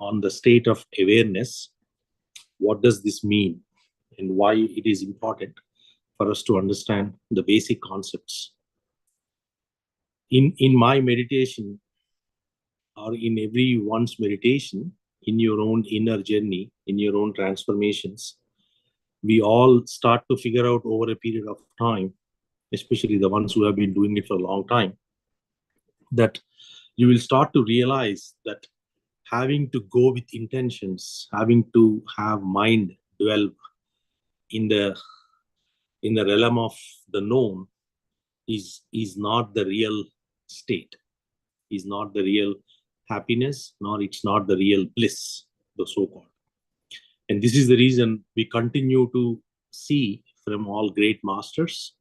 on the state of awareness. What does this mean and why it is important for us to understand the basic concepts? In my meditation, or in everyone's meditation, in your own inner journey, in your own transformations, we all start to figure out over a period of time, especially the ones who have been doing it for a long time, that you will start to realize that having to go with intentions, having to have mind dwell in the realm of the known is not the real state, is not the real happiness, nor it's not the real bliss, the so-called. And this is the reason we continue to see from all great masters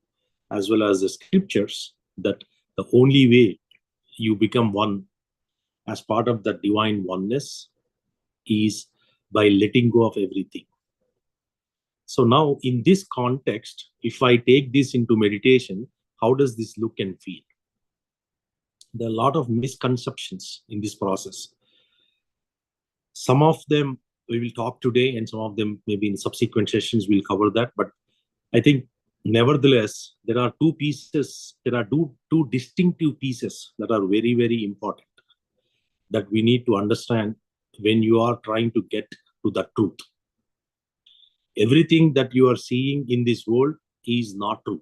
as well as the scriptures that the only way you become one as part of the divine oneness is by letting go of everything. So now in this context, if I take this into meditation, how does this look and feel? There are a lot of misconceptions in this process. Some of them we will talk today, and some of them maybe in subsequent sessions we'll cover that. But I think nevertheless, there are two pieces, there are two distinctive pieces that are very, very important that we need to understand when you are trying to get to the truth. Everything that you are seeing in this world is not truth.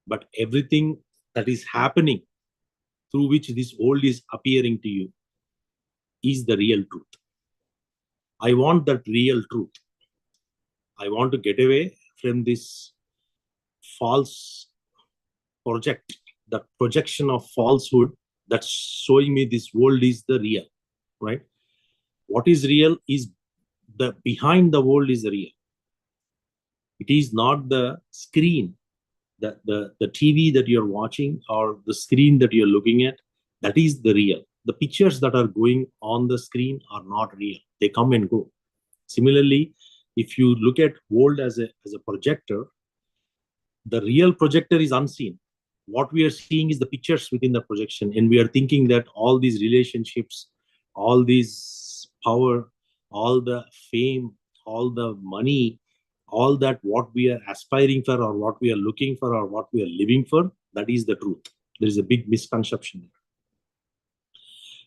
But everything that is happening through which this world is appearing to you is the real truth. I want that real truth. I want to get away from this false the projection of falsehood that's showing me this world is the real, right? What is real is the behind the world is real. It is not the screen, the TV that you're watching or the screen that you're looking at. That is the real. The pictures that are going on the screen are not real. They come and go. Similarly, if you look at world as a projector, the real projector is unseen. What we are seeing is the pictures within the projection, and we are thinking that all these relationships, all this power, all the fame, all the money, all that what we are aspiring for or what we are looking for or what we are living for, that is the truth. There is a big misconception there.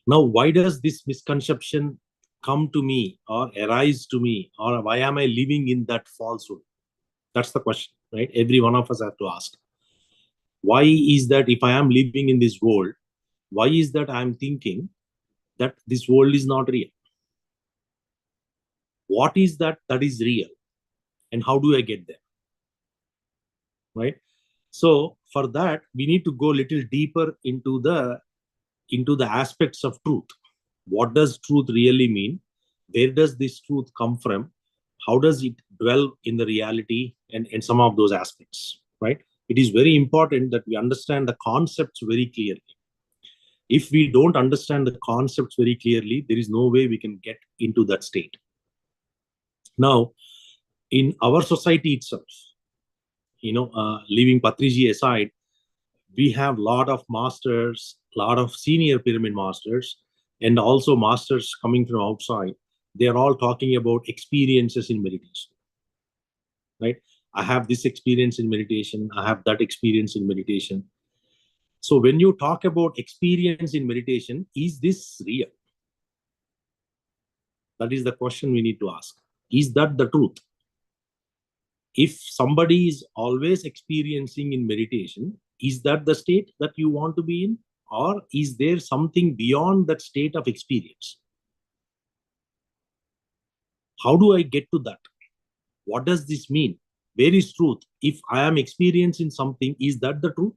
Now, why does this misconception come to me or arise to me, or why am I living in that falsehood? That's the question, right? Every one of us have to ask. Why is that if I am living in this world, why is that I'm thinking that this world is not real? What is that is real? And how do I get there? Right? So for that, we need to go a little deeper into the aspects of truth. What does truth really mean? Where does this truth come from? How does it dwell in the reality and some of those aspects, right? It is very important that we understand the concepts very clearly. If we don't understand the concepts very clearly, there is no way we can get into that state. Now, in our society itself, leaving Patriji aside, we have a lot of masters, a lot of senior pyramid masters, and also masters coming from outside. They are all talking about experiences in meditation, right? I have this experience in meditation. I have that experience in meditation. So when you talk about experience in meditation, is this real? That is the question we need to ask. Is that the truth? If somebody is always experiencing in meditation, is that the state that you want to be in? Or is there something beyond that state of experience? How do I get to that? What does this mean? Where is truth? If I am experiencing something, is that the truth?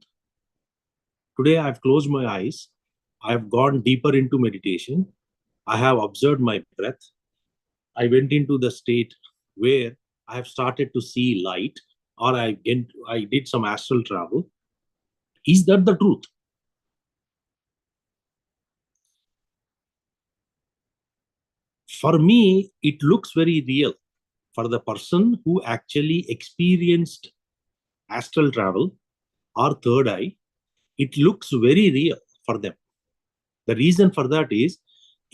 Today, I've closed my eyes. I've gone deeper into meditation. I have observed my breath. I went into the state where I have started to see light, or I did some astral travel. Is that the truth? For me, it looks very real. For the person who actually experienced astral travel or third eye, it looks very real for them. The reason for that is,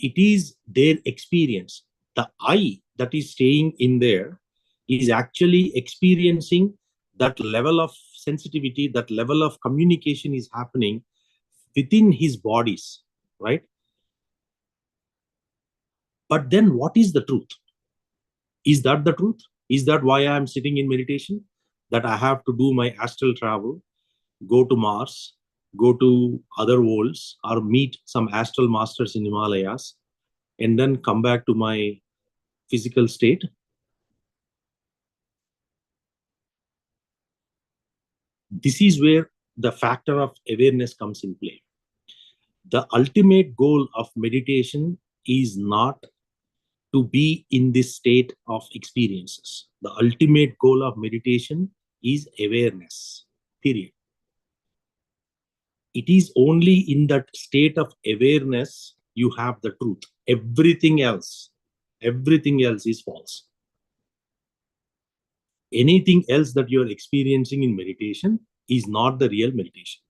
it is their experience. The I that is staying in there is actually experiencing that level of sensitivity, that level of communication is happening within his bodies, right? But then what is the truth? Is that the truth? Is that why I am sitting in meditation? That I have to do my astral travel, go to Mars, go to other worlds, or meet some astral masters in Himalayas, and then come back to my physical state? This is where the factor of awareness comes in play. The ultimate goal of meditation is not to be in this state of experiences. The ultimate goal of meditation is awareness, period. It is only in that state of awareness you have the truth. Everything else is false. Anything else that you're experiencing in meditation is not the real meditation.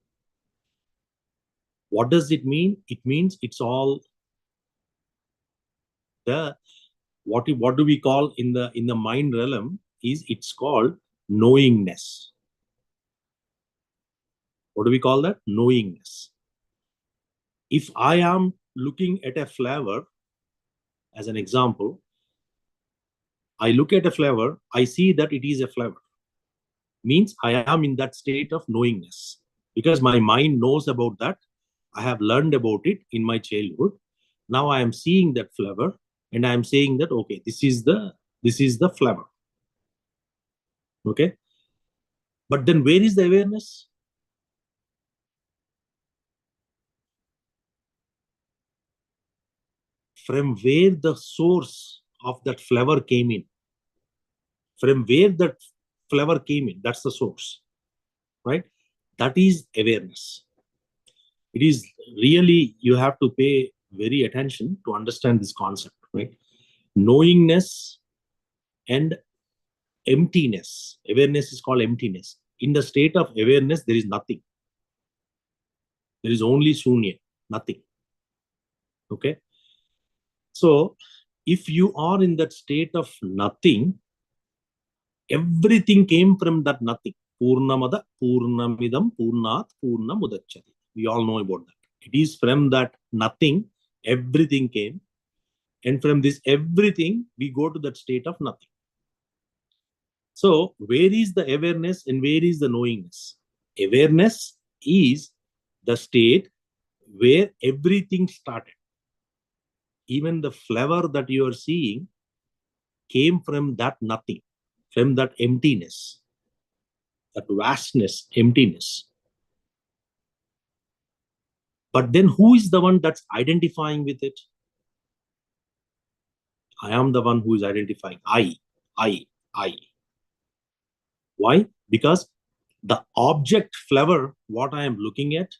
What does it mean? It means it's all the what do we call in the mind realm is it's called knowingness. What do we call that? Knowingness. If I am looking at a flower, as an example, I look at a flower, I see that it is a flower. Means I am in that state of knowingness because my mind knows about that. I have learned about it in my childhood. Now I am seeing that flower and I am saying that, okay, this is the flower. Okay. But then where is the awareness? From where the source of that flower came in. From where that flower came in, that's the source, right? That is awareness. It is really, you have to pay very attention to understand this concept, right? Knowingness and emptiness. Awareness is called emptiness. In the state of awareness, there is nothing. There is only shunya, nothing. Okay. So if you are in that state of nothing, everything came from that nothing. Purnamada, Purnamidam, Purnat, Purnamudachati. We all know about that. It is from that nothing, everything came. And from this everything, we go to that state of nothing. So where is the awareness and where is the knowingness? Awareness is the state where everything started. Even the flower that you are seeing came from that nothing, from that emptiness, that vastness, emptiness. But then who is the one that's identifying with it? I am the one who is identifying. I. Why? Because the object flower, what I am looking at,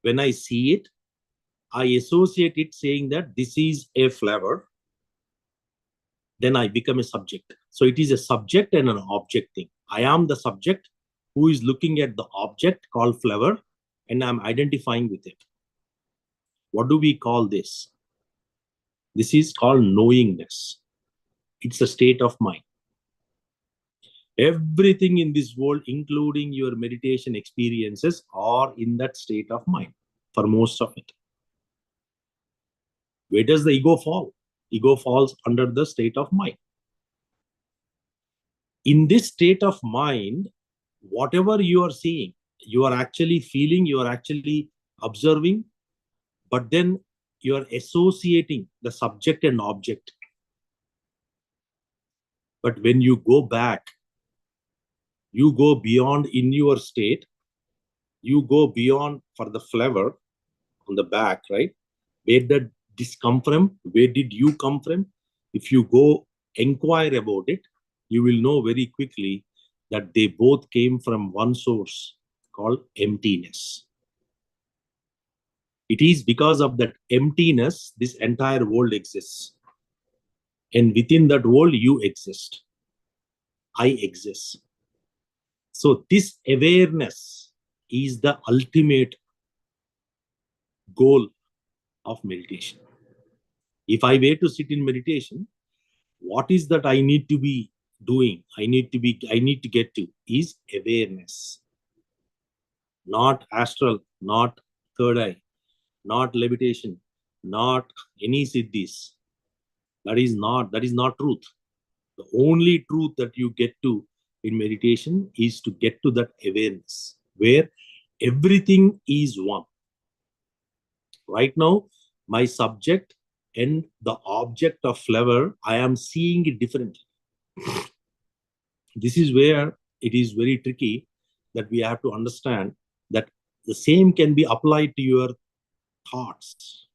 when I see it, I associate it saying that this is a flower. Then I become a subject. So it is a subject and an object thing. I am the subject who is looking at the object called flower and I'm identifying with it. What do we call this? This is called knowingness. It's a state of mind. Everything in this world, including your meditation experiences, are in that state of mind for most of it. Where does the ego fall? Ego falls under the state of mind. In this state of mind, whatever you are seeing, you are actually feeling, you are actually observing, but then you are associating the subject and object. But when you go back, you go beyond in your state, you go beyond for the flower on the back, right? Where did this come from? Where did you come from? If you go inquire about it, you will know very quickly that they both came from one source called emptiness. It is because of that emptiness, this entire world exists. And within that world, you exist. I exist. So this awareness is the ultimate goal of meditation. If I were to sit in meditation, what is that I need to be doing? I need to get to is awareness, not astral, not third eye, not levitation, not any siddhis. That is not truth. The only truth that you get to in meditation is to get to that awareness where everything is one. Right now, my subject and the object of flavor, I am seeing it differently. This is where it is very tricky, that we have to understand that the same can be applied to your thoughts.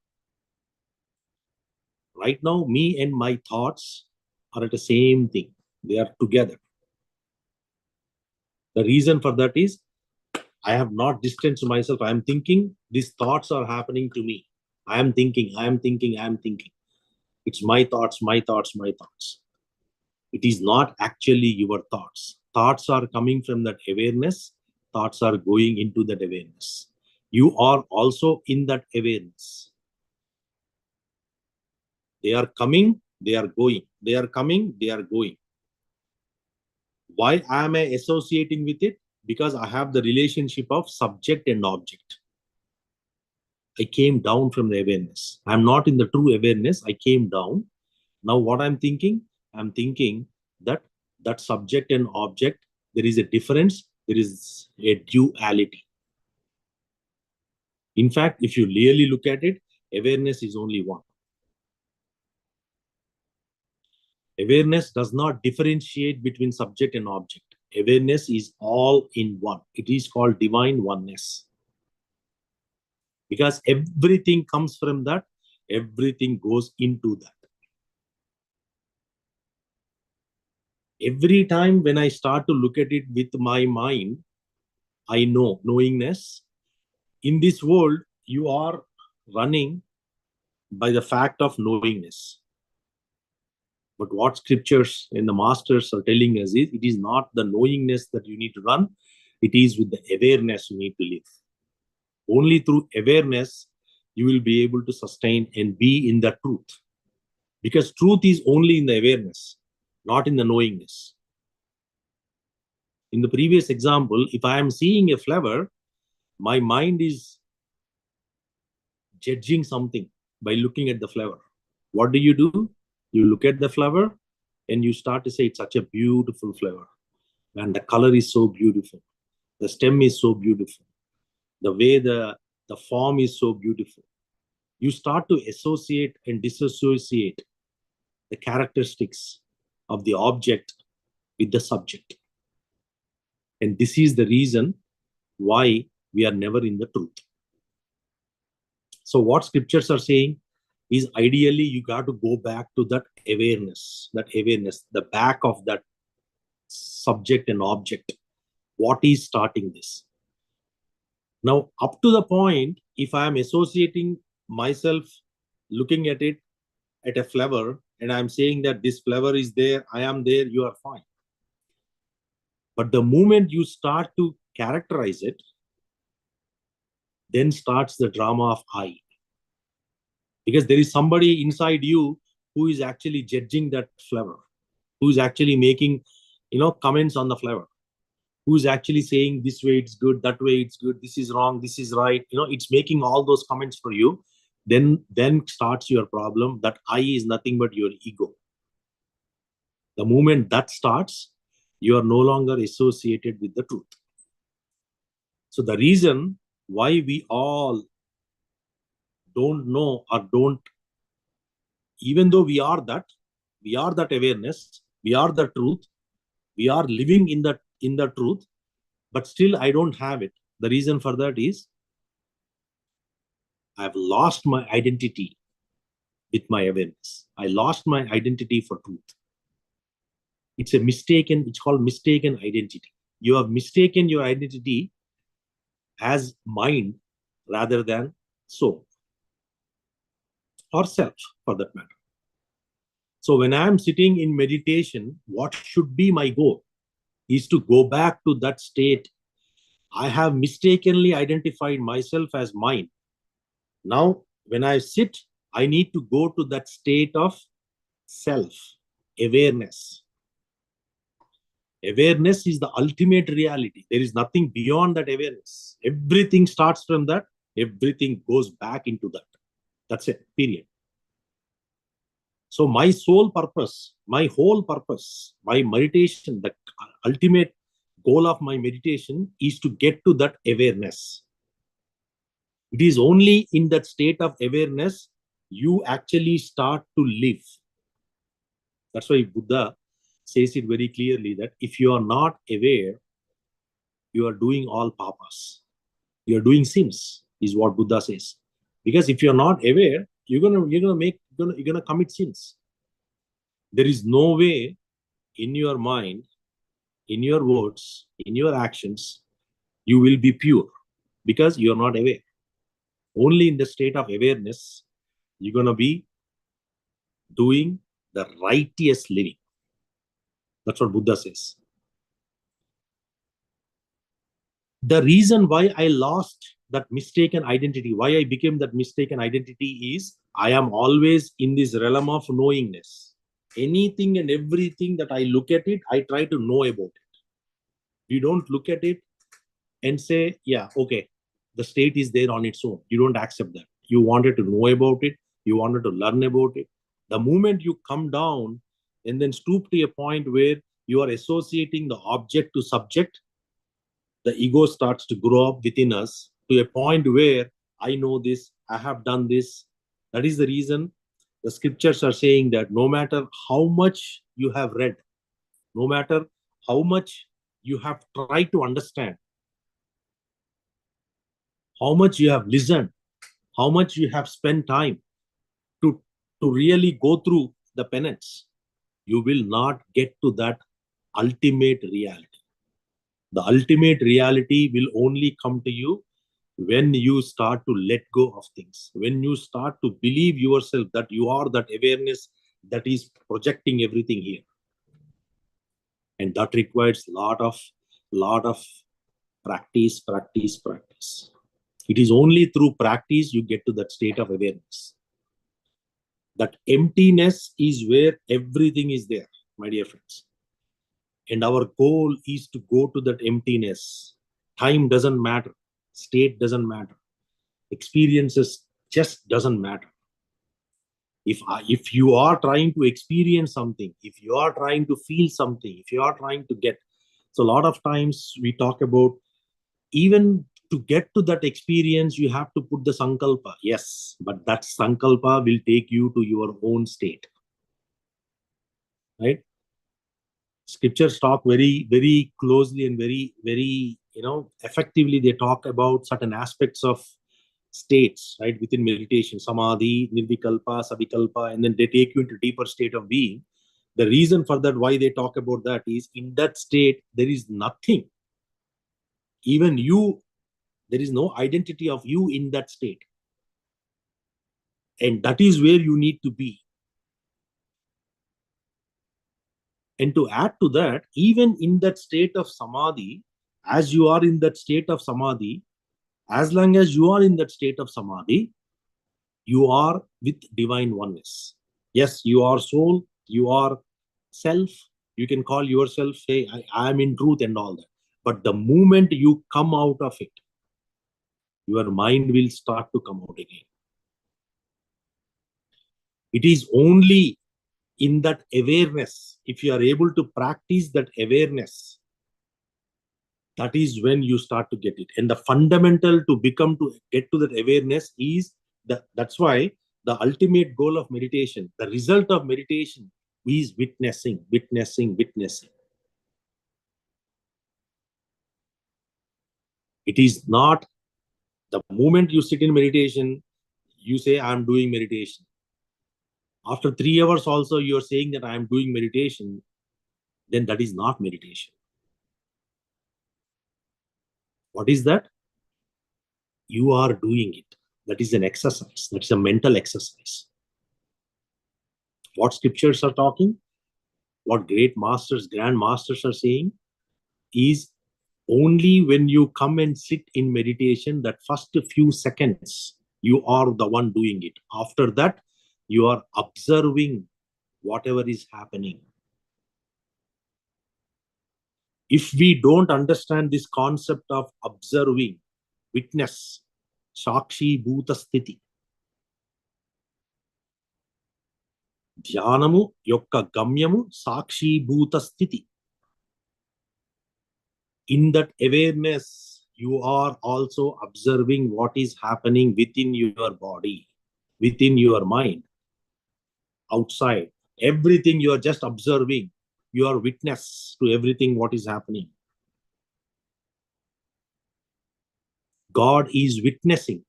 Right now, me and my thoughts are at the same thing. They are together. The reason for that is I have not distanced myself. I am thinking, these thoughts are happening to me. I am thinking, I am thinking, I am thinking. It's my thoughts, my thoughts, my thoughts. It is not actually your thoughts. Thoughts are coming from that awareness. Thoughts are going into that awareness. You are also in that awareness. They are coming, they are going. They are coming, they are going. Why am I associating with it? Because I have the relationship of subject and object. I came down from the awareness. I'm not in the true awareness. I came down. Now what I'm thinking that that subject and object, there is a difference. There is a duality. In fact, if you really look at it, awareness is only one. Awareness does not differentiate between subject and object. Awareness is all in one. It is called divine oneness. Because everything comes from that, everything goes into that. Every time when I start to look at it with my mind, I know, knowingness. In this world, you are running by the fact of knowingness. But what scriptures and the masters are telling us is, it is not the knowingness that you need to run, it is with the awareness you need to live. Only through awareness, you will be able to sustain and be in the truth. Because truth is only in the awareness, not in the knowingness. In the previous example, if I am seeing a flower, my mind is judging something by looking at the flower. What do? You look at the flower and you start to say, it's such a beautiful flower. And the color is so beautiful. The stem is so beautiful. The way the form is so beautiful. You start to associate and disassociate the characteristics of the object with the subject. And this is the reason why we are never in the truth. So what scriptures are saying is, ideally you got to go back to that awareness, the back of that subject and object. What is starting this? Now, up to the point, if I am associating myself, looking at it at a flower, and I'm saying that this flower is there, I am there, you are fine. But the moment you start to characterize it, then starts the drama of I. Because there is somebody inside you who is actually judging that flower, who is actually making, comments on the flower, who is actually saying this way it's good, that way it's good, this is wrong, this is right. It's making all those comments for you. Then starts your problem. That I is nothing but your ego. The moment that starts, you are no longer associated with the truth. So the reason why we all don't know, or don't, even though we are that awareness, we are the truth, we are living in the truth, but still I don't have it. The reason for that is, I've lost my identity with my awareness. I lost my identity for truth. It's called mistaken identity. You have mistaken your identity as mind rather than soul or self, for that matter. So when I am sitting in meditation, what should be my goal is to go back to that state. I have mistakenly identified myself as mind. Now, when I sit, I need to go to that state of self-awareness. Awareness is the ultimate reality. There is nothing beyond that awareness. Everything starts from that. Everything goes back into that. That's it, period. So my sole purpose, my whole purpose, my meditation, the ultimate goal of my meditation is to get to that awareness. It is only in that state of awareness you actually start to live. That's why Buddha says it very clearly that if you are not aware, you are doing all papas. You are doing sins, is what Buddha says. Because if you are not aware, you're gonna commit sins. There is no way in your mind, in your words, in your actions, you will be pure because you are not aware. Only in the state of awareness, you're gonna be doing the righteous living. That's what Buddha says. The reason why I lost that mistaken identity, why I became that mistaken identity is I am always in this realm of knowingness. Anything and everything that I look at it, I try to know about it. You don't look at it and say, yeah, okay, the state is there on its own. You don't accept that. You wanted to know about it. You wanted to learn about it. The moment you come down and then stoop to a point where you are associating the object to subject, the ego starts to grow up within us to a point where I know this, I have done this. That is the reason the scriptures are saying that no matter how much you have read, no matter how much you have tried to understand, how much you have listened, how much you have spent time to really go through the penance, you will not get to that ultimate reality. The ultimate reality will only come to you when you start to let go of things, when you start to believe yourself that you are that awareness that is projecting everything here. And that requires lot of practice. It is only through practice you get to that state of awareness. That emptiness is where everything is there, my dear friends. And our goal is to go to that emptiness. Time doesn't matter. State doesn't matter. Experiences just doesn't matter. If you are trying to experience something, if you are trying to feel something, if you are trying to get, so a lot of times we talk about, even to get to that experience, you have to put the sankalpa. Yes, but that sankalpa will take you to your own state. Right? Scriptures talk very, very closely and very, very, effectively. They talk about certain aspects of states, right, within meditation, samadhi, nirvikalpa, savikalpa, and then they take you into deeper state of being. The reason for that, why they talk about that, is in that state, there is nothing. Even you, there is no identity of you in that state. And that is where you need to be. And to add to that, even in that state of samadhi, as you are in that state of samadhi, as long as you are in that state of samadhi, you are with divine oneness. Yes, you are soul, you are self. You can call yourself, say, I am in truth and all that. But the moment you come out of it, your mind will start to come out again. It is only in that awareness, if you are able to practice that awareness, that is when you start to get it. And the fundamental to get to that awareness is that's why the ultimate goal of meditation, the result of meditation, is witnessing. It is not the moment you sit in meditation, you say, I'm doing meditation. After 3 hours also, you're saying that I'm doing meditation, then that is not meditation. What is that? You are doing it. That is an exercise. That is a mental exercise. What scriptures are talking, what great masters, grand masters are saying is only when you come and sit in meditation, that first few seconds, you are the one doing it. After that, You are observing whatever is happening. If we don't understand this concept of observing, witness, Sakshi Bhuta Sthiti, ధ్యానము యొక్క గమ్యము సాక్షీభూత స్థితి. In that awareness, you are also observing what is happening within your body, within your mind, outside. Everything you are just observing. You are witness to everything what is happening. God is witnessing.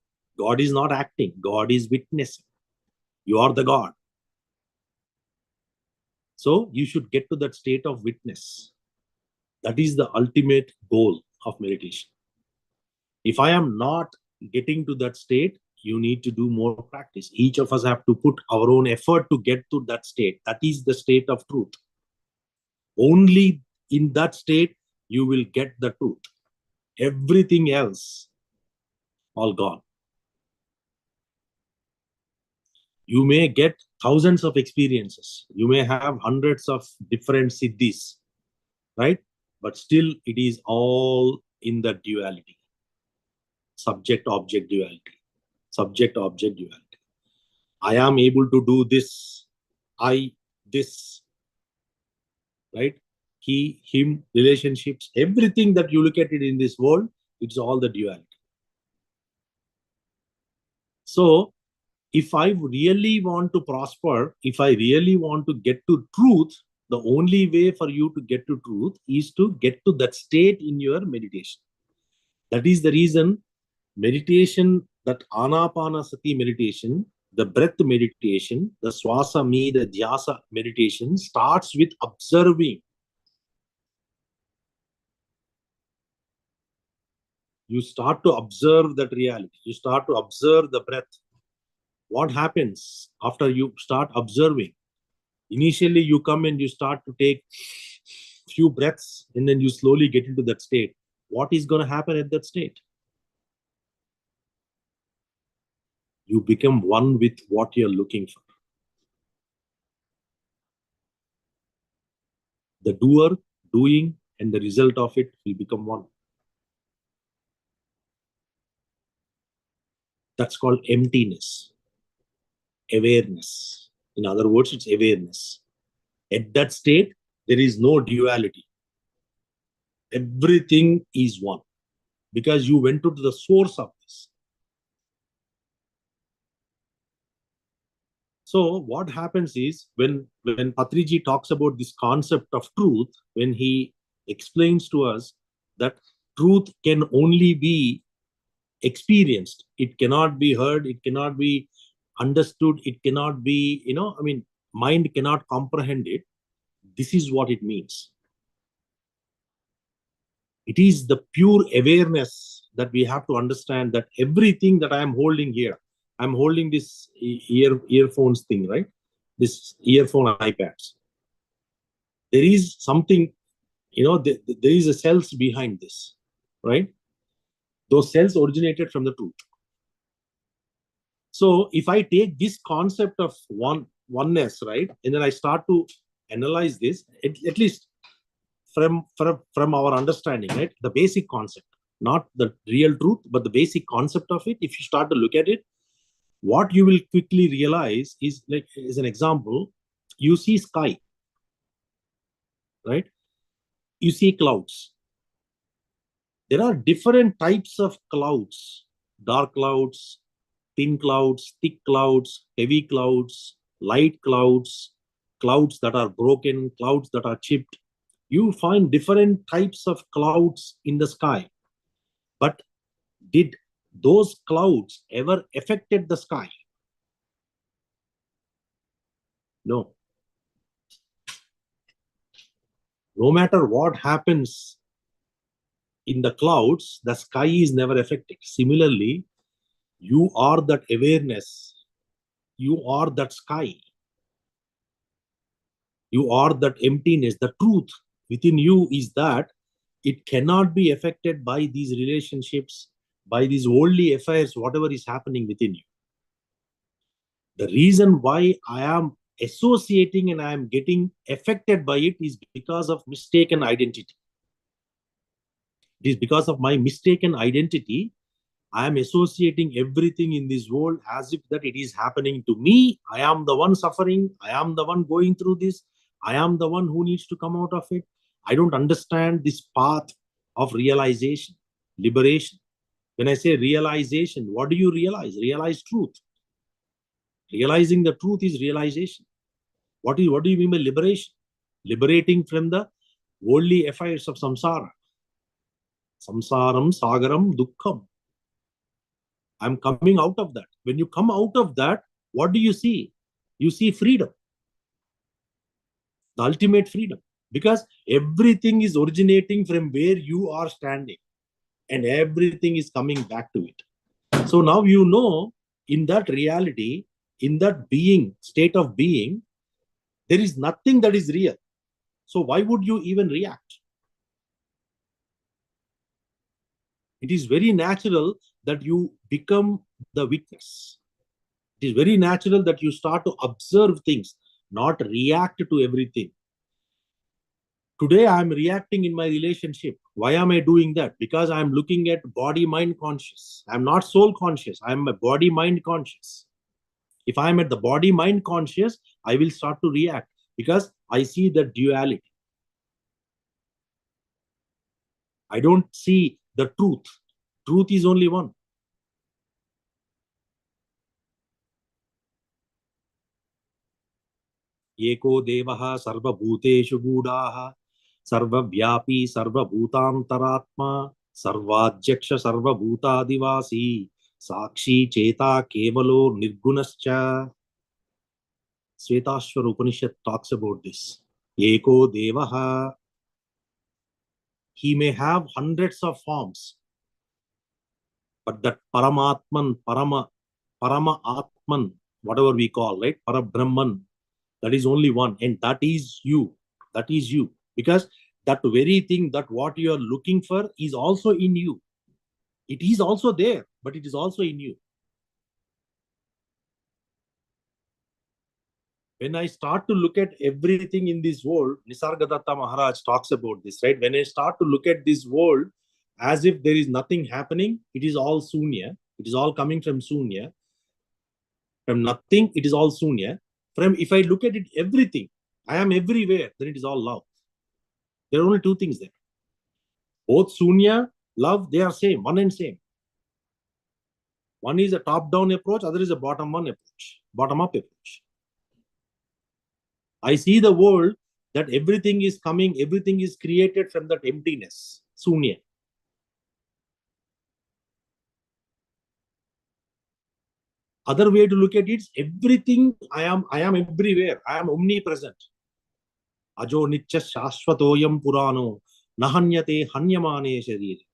God is not acting. God is witnessing. You are the God. So you should get to that state of witness. That is the ultimate goal of meditation. If I am not getting to that state, you need to do more practice. Each of us have to put our own effort to get to that state. That is the state of truth. Only in that state, you will get the truth. Everything else, all gone. You may get thousands of experiences. You may have hundreds of different siddhis, right? But still, it is all in the duality. Subject-object duality. Subject-object duality. I am able to do this. I, this. Right? He, him, relationships. Everything that you look at it in this world, it's all the duality. So, if I really want to prosper, if I really want to get to truth, the only way for you to get to truth is to get to that state in your meditation. That is the reason meditation, that Anapanasati meditation, the breath meditation, the Swasa Me, the Dhyasa meditation starts with observing. You start to observe that reality. You start to observe the breath. What happens after you start observing? Initially, you come and you start to take few breaths, and then you slowly get into that state. What is going to happen at that state? You become one with what you're looking for. The doer, doing, and the result of it will become one. That's called emptiness. Awareness. In other words, it's awareness. At that state, there is no duality. Everything is one. Because you went to the source of this. So what happens is, when Patriji talks about this concept of truth, when he explains to us that truth can only be experienced, it cannot be heard, it cannot be understood, it cannot be, mind cannot comprehend it. This is what it means. It is the pure awareness that we have to understand, that everything that I am holding here, I'm holding this earphones thing, right? This earphone iPads. There is something, there is a cells behind this, right? Those cells originated from the truth. So if I take this concept of oneness, right, and then I start to analyze this, at least from our understanding, right, the basic concept, not the real truth, but the basic concept of it, if you start to look at it, what you will quickly realize is, like, as an example, you see sky, right? You see clouds. There are different types of clouds: dark clouds, thin clouds, thick clouds, heavy clouds, light clouds, clouds that are broken, clouds that are chipped. You find different types of clouds in the sky. But did those clouds ever affected the sky? No. No matter what happens in the clouds, the sky is never affected. Similarly, you are that awareness. You are that sky. You are that emptiness. The truth within you is that it cannot be affected by these relationships, by these worldly affairs, whatever is happening within you. The reason why I am associating and I am getting affected by it is because of mistaken identity. It is because of my mistaken identity. I am associating everything in this world as if that it is happening to me. I am the one suffering. I am the one going through this. I am the one who needs to come out of it. I don't understand this path of realization, liberation. When I say realization, what do you realize? Realize truth. Realizing the truth is realization. What do you mean by liberation? Liberating from the worldly affairs of samsara. Samsaram, sagaram, dukkham. I'm coming out of that. When you come out of that, what do you see? You see freedom, the ultimate freedom. Because everything is originating from where you are standing and everything is coming back to it. So now you know, in that reality, in that being, state of being, there is nothing that is real. So why would you even react? It is very natural that you become the witness. It is very natural that you start to observe things, not react to everything. Today, I'm reacting in my relationship. Why am I doing that? Because I'm looking at body mind conscious. I'm not soul conscious. I'm a body mind conscious. If I'm at the body mind conscious, I will start to react because I see the duality. I don't see the truth. Truth is only one. Eko devaha sarva bhuteshu gudaha sarva vyapi sarva bhutantaratma sarvadhyaksha sarva bhutadivasi sakshi cheta kevalo nirgunascha. Svetashwara Upanishad talks about this. Eko devaha. He may have hundreds of forms, but that Paramatman, Parama Atman, whatever we call, right? Parabrahman, that is only one, and that is you. That is you. Because that very thing, that what you are looking for is also in you. It is also there, but it is also in you. When I start to look at everything in this world, Nisargadatta Maharaj talks about this, right? When I start to look at this world as if there is nothing happening, it is all Sunya. It is all coming from Sunya. From nothing, it is all Sunya. From if I look at it, everything, I am everywhere, then it is all love. There are only two things there. Both Sunya, love, they are same, one and same. One is a top-down approach, other is a bottom-up approach. I see the world that everything is coming, everything is created from that emptiness, Sunya. Other way to look at it is everything, I am everywhere, I am omnipresent. Ajo nitya shashvatoyam purano nahanyate hanyamane sharire.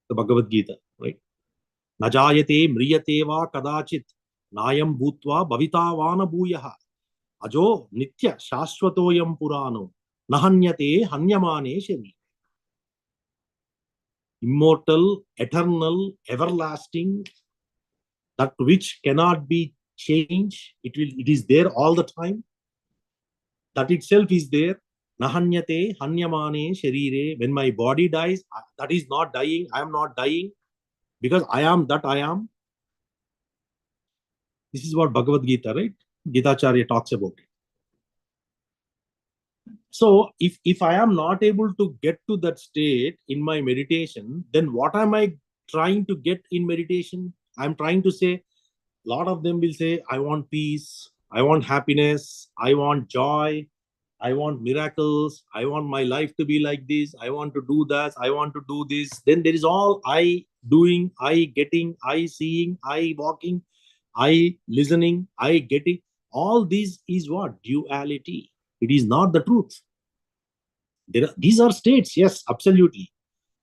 The Bhagavad Gita, right? Najayate mriyate va kadachit nayam bhutva bhavitavana bhuyaha. Ajo nitya shashvatoyam purano nahanyate hanyamane sharire. Immortal, eternal, everlasting, that which cannot be changed. It is there all the time. That itself is there. Nahanyate hanyamane sharire. When my body dies, that is not dying. I am not dying because I am that I am. This is what Bhagavad Gita, right? Gitacharya talks about it. So if I am not able to get to that state in my meditation, then what am I trying to get in meditation? I'm trying to say, a lot of them will say, I want peace, I want happiness, I want joy, I want miracles, I want my life to be like this, I want to do that, I want to do this. Then there is all I doing, I getting, I seeing, I walking, I listening, I getting. All this is what? Duality. It is not the truth. These are states, yes, absolutely.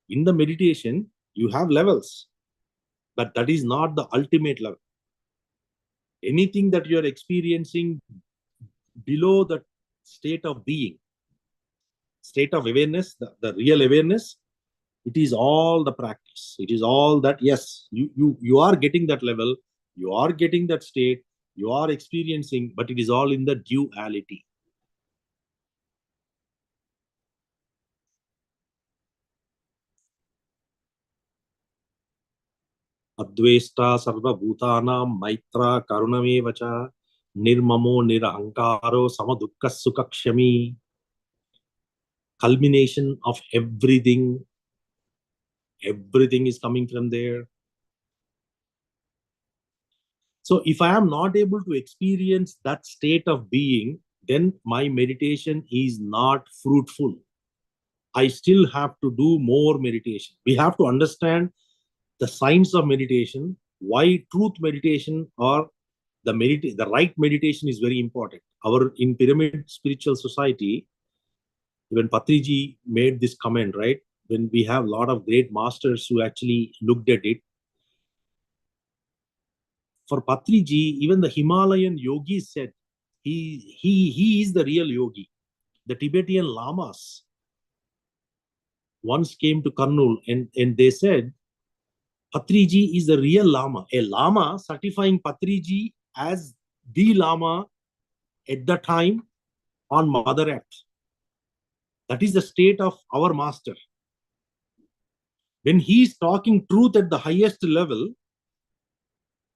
In the meditation, you have levels, but that is not the ultimate level. Anything that you are experiencing below the state of being, state of awareness, the real awareness, it is all the practice. It is all that, yes, you are getting that level. You are getting that state, you are experiencing, but it is all in the duality. Advesta sarva bhutanam maitra karunamevacha nirmamo nirahankaro samadukka sukakshami. Culmination of everything is coming from there. So if I am not able to experience that state of being, then my meditation is not fruitful. I still have to do more meditation. We have to understand the science of meditation, why truth meditation or the right meditation is very important. Our in Pyramid Spiritual Society, even Patriji made this comment, right? When we have a lot of great masters who actually looked at it. For Patriji, even the Himalayan yogis said, he is the real yogi. The Tibetan lamas once came to Karnool and they said, Patriji is the real lama. A lama certifying Patriji as the lama at the time on Mother Earth. That is the state of our master. When he is talking truth at the highest level,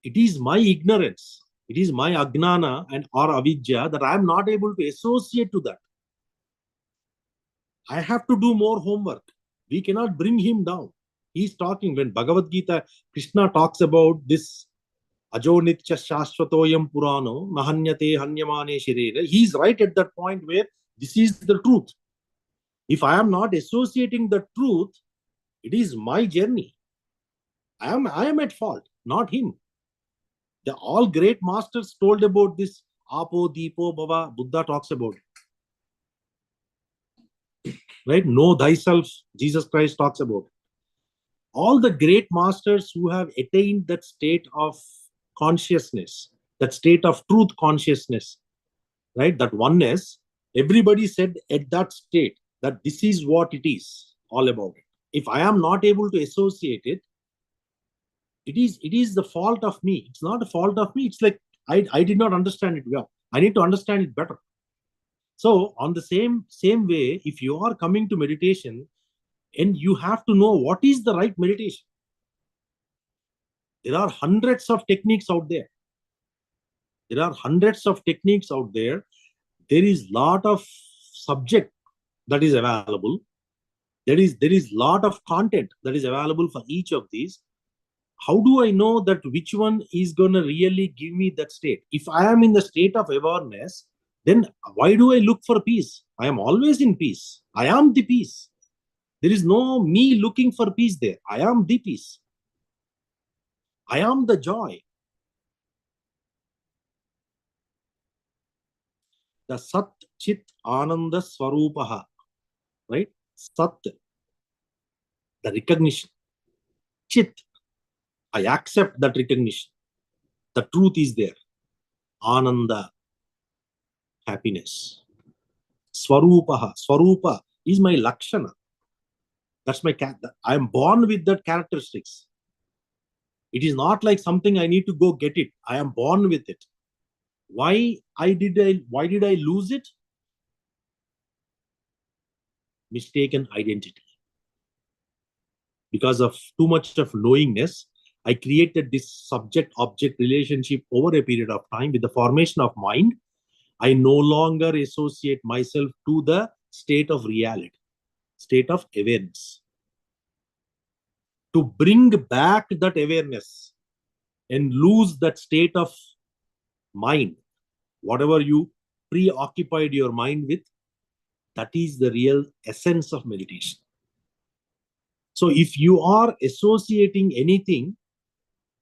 it is my ignorance, it is my agnana and or avidya that I am not able to associate to that. I have to do more homework. We cannot bring him down. He's talking when Bhagavad Gita, Krishna talks about this Ajo Nitya Shashvatoyam Purano, Nahanyate Hanyamane Shirire. He's right at that point where this is the truth. If I am not associating the truth, it is my journey. I am at fault, not him. The all great masters told about this. Apo, Deepo, Baba, Buddha talks about it. Right? Know thyself, Jesus Christ talks about it. All the great masters who have attained that state of consciousness, that state of truth consciousness, right? That oneness, everybody said at that state that this is what it is all about. If I am not able to associate it, it is the fault of me. It's not a fault of me. It's like I did not understand it well. I need to understand it better. So on the same way, if you are coming to meditation and you have to know what is the right meditation. There are hundreds of techniques out there. There are hundreds of techniques out there. There is lot of subject that is available. There is lot of content that is available for each of these. How do I know that which one is going to really give me that state? If I am in the state of awareness, then why do I look for peace? I am always in peace. I am the peace. There is no me looking for peace there. I am the peace. I am the joy. The Sat Chit Ananda Swarupaha. Right? Sat, the recognition. Chit, I accept that recognition. The truth is there. Ananda, happiness. Swarupaha. Swarupa is my lakshana. That's my cat. I am born with that characteristics. It is not like something I need to go get it. I am born with it. Why did I lose it? Mistaken identity. Because of too much of knowingness, I created this subject-object relationship over a period of time with the formation of mind. I no longer associate myself to the state of reality, state of awareness. To bring back that awareness and lose that state of mind, whatever you preoccupied your mind with, that is the real essence of meditation. So if you are associating anything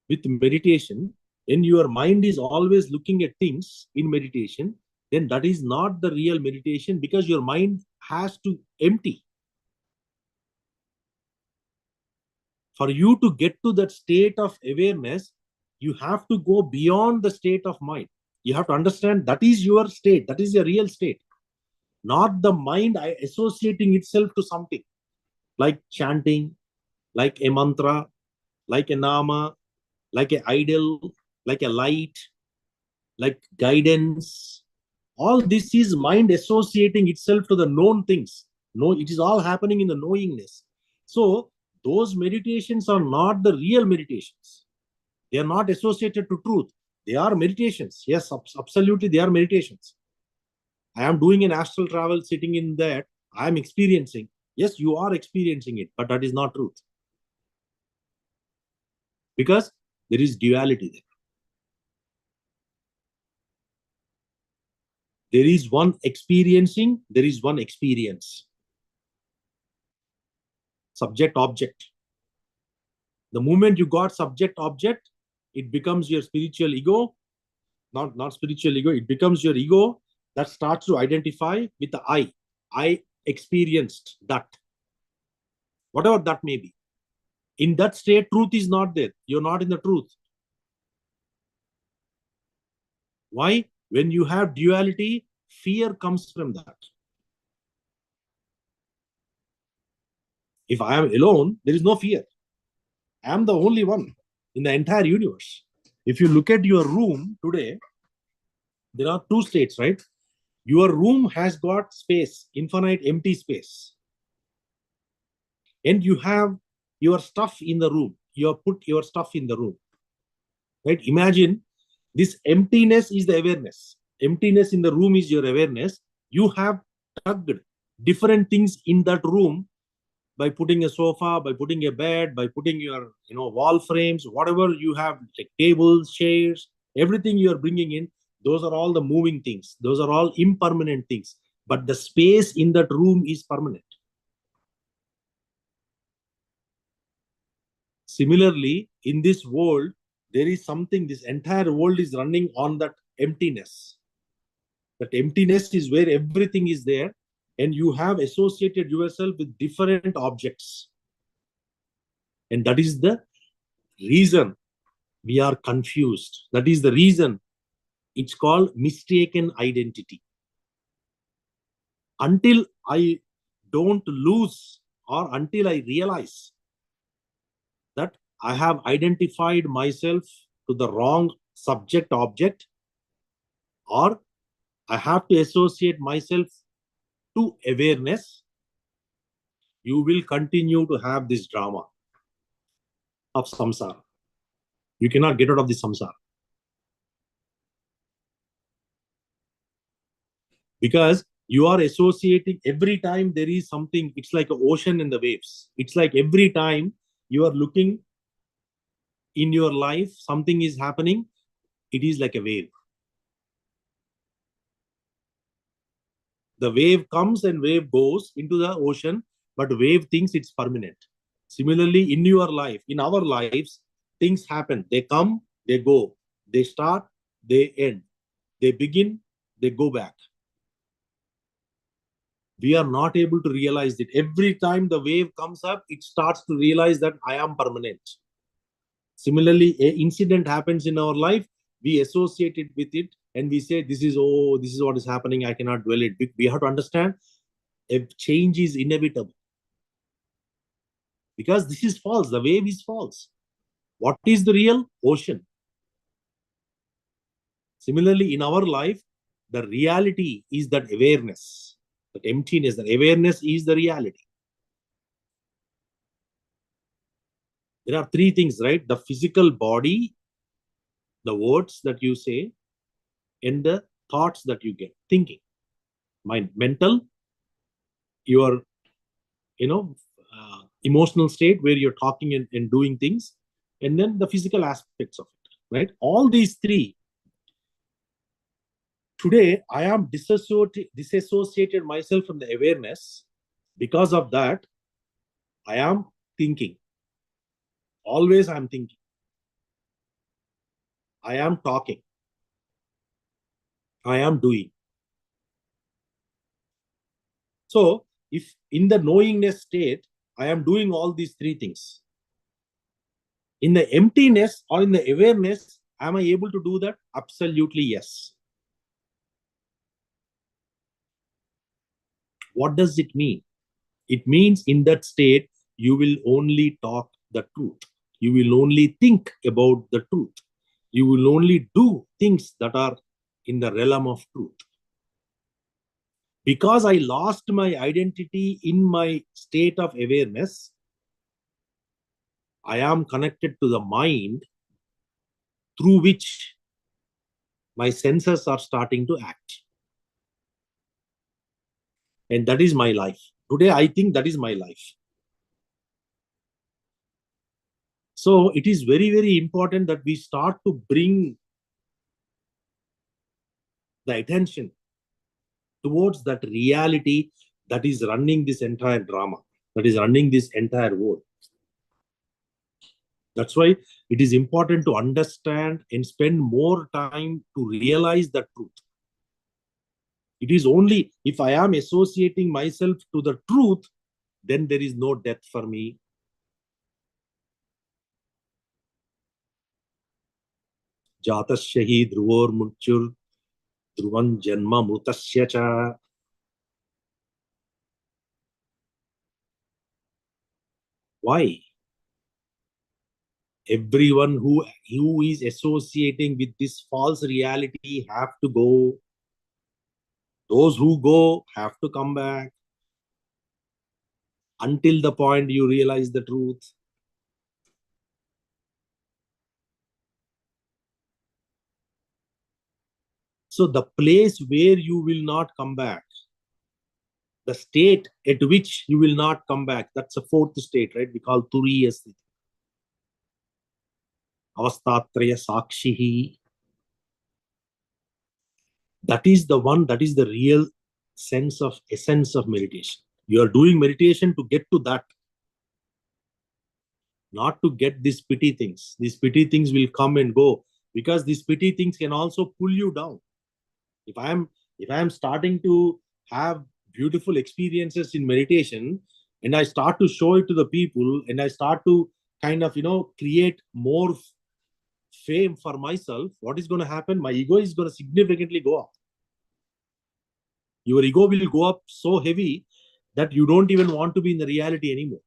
with meditation and your mind is always looking at things in meditation, then that is not the real meditation, because your mind has to empty. For you to get to that state of awareness, you have to go beyond the state of mind. You have to understand that is your state, that is your real state, not the mind associating itself to something like chanting, like a mantra, like a nama, like an idol, like a light, like guidance. All this is mind associating itself to the known things. No, it is all happening in the knowingness. So those meditations are not the real meditations. They are not associated to truth. They are meditations. Yes, absolutely, they are meditations. I am doing an astral travel, sitting in that. I am experiencing. Yes, you are experiencing it, but that is not truth. Because there is duality there. There is one experiencing, there is one experience. Subject object. The moment you got subject object, it becomes your spiritual ego. Not spiritual ego, it becomes your ego that starts to identify with the I. I experienced that. Whatever that may be. In that state, truth is not there. You're not in the truth. Why? When you have duality, fear comes from that. If I am alone, there is no fear. I am the only one in the entire universe. If you look at your room today, there are two states, right? Your room has got space, infinite empty space. And you have your stuff in the room. You have put your stuff in the room. Right? Imagine this emptiness is the awareness. Emptiness in the room is your awareness. You have tugged different things in that room by putting a sofa, by putting a bed, by putting your wall frames, whatever you have, like tables, chairs, everything you are bringing in. Those are all the moving things. Those are all impermanent things. But the space in that room is permanent. Similarly, in this world, there is something, this entire world is running on that emptiness. That emptiness is where everything is there, and you have associated yourself with different objects. And that is the reason we are confused. That is the reason it's called mistaken identity. Until I don't lose, or until I realize that I have identified myself to the wrong subject object, or I have to associate myself to awareness, you will continue to have this drama of samsara. You cannot get out of the samsara. Because you are associating every time there is something, it's like an ocean and the waves. It's like every time you are looking in your life, something is happening, it is like a wave. The wave comes and wave goes into the ocean, but wave thinks it's permanent. Similarly, in your life, in our lives, things happen. They come, they go. They start, they end. They begin, they go back. We are not able to realize that every time the wave comes up, it starts to realize that I am permanent. Similarly, an incident happens in our life, we associate it with it, and we say, this is what is happening, I cannot dwell it. We have to understand a change is inevitable. Because this is false, the wave is false. What is the real? Ocean. Similarly, in our life, the reality is that awareness, that emptiness, that awareness is the reality. There are three things, right? The physical body, the words that you say, and the thoughts that you get, thinking. Mind, mental, your, emotional state where you're talking and doing things, and then the physical aspects of it, right? All these three. Today, I am disassociated myself from the awareness. Because of that, I am thinking. Always I am thinking. I am talking. I am doing. So, if in the knowingness state, I am doing all these three things. In the emptiness or in the awareness, am I able to do that? Absolutely yes. What does it mean? It means in that state, you will only talk the truth. You will only think about the truth. You will only do things that are in the realm of truth. Because I lost my identity in my state of awareness, I am connected to the mind through which my senses are starting to act. And that is my life. Today, I think that is my life. So it is very, very important that we start to bring the attention towards that reality that is running this entire drama, that is running this entire world. That's why it is important to understand and spend more time to realize the truth. It is only if I am associating myself to the truth, then there is no death for me. Jatasya hi dhruvor murtyur dhruvan janma mrutasya cha. Why? Everyone who is associating with this false reality have to go. Those who go have to come back until the point you realize the truth. So the place where you will not come back, the state at which you will not come back, that's a fourth state, right? We call Turiya Sthiti. Avastatraya Sakshihi. That is the one, that is the real essence of meditation. You are doing meditation to get to that, not to get these pity things. These pity things will come and go because these pity things can also pull you down. If I am starting to have beautiful experiences in meditation and I start to show it to the people and I start to kind of create more fame for myself, what is going to happen? My ego is going to significantly go up. Your ego will go up so heavy that you don't even want to be in the reality anymore.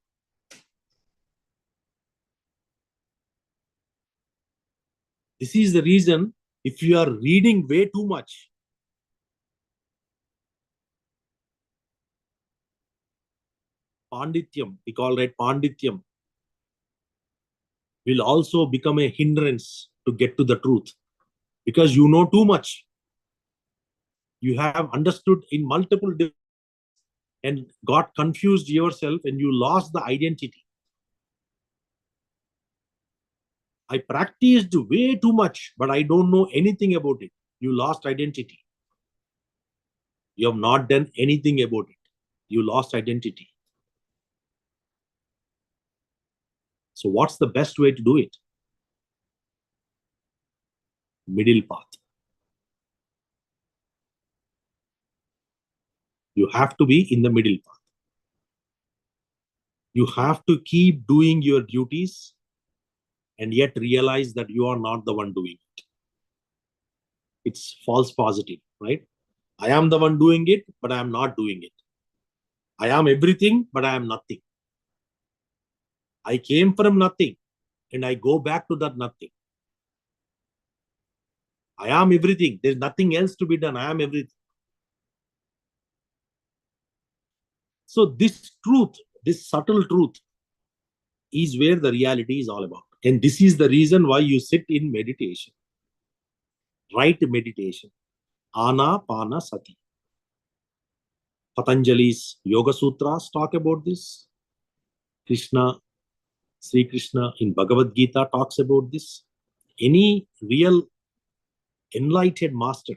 This is the reason, if you are reading way too much, Pandityam, we call it Pandityam, will also become a hindrance to get to the truth because you know too much. You have understood in multiple and got confused yourself and you lost the identity. I practiced way too much, but I don't know anything about it. You lost identity. You have not done anything about it. You lost identity. So what's the best way to do it? Middle path. You have to be in the middle path. You have to keep doing your duties and yet realize that you are not the one doing it. It's false positive, right? I am the one doing it, but I am not doing it. I am everything, but I am nothing. I came from nothing and I go back to that nothing. I am everything. There's nothing else to be done. I am everything. So this truth, this subtle truth, is where the reality is all about. And this is the reason why you sit in meditation. Right meditation. Anapana Sati. Patanjali's Yoga Sutras talk about this. Sri Krishna in Bhagavad Gita talks about this. Any real enlightened master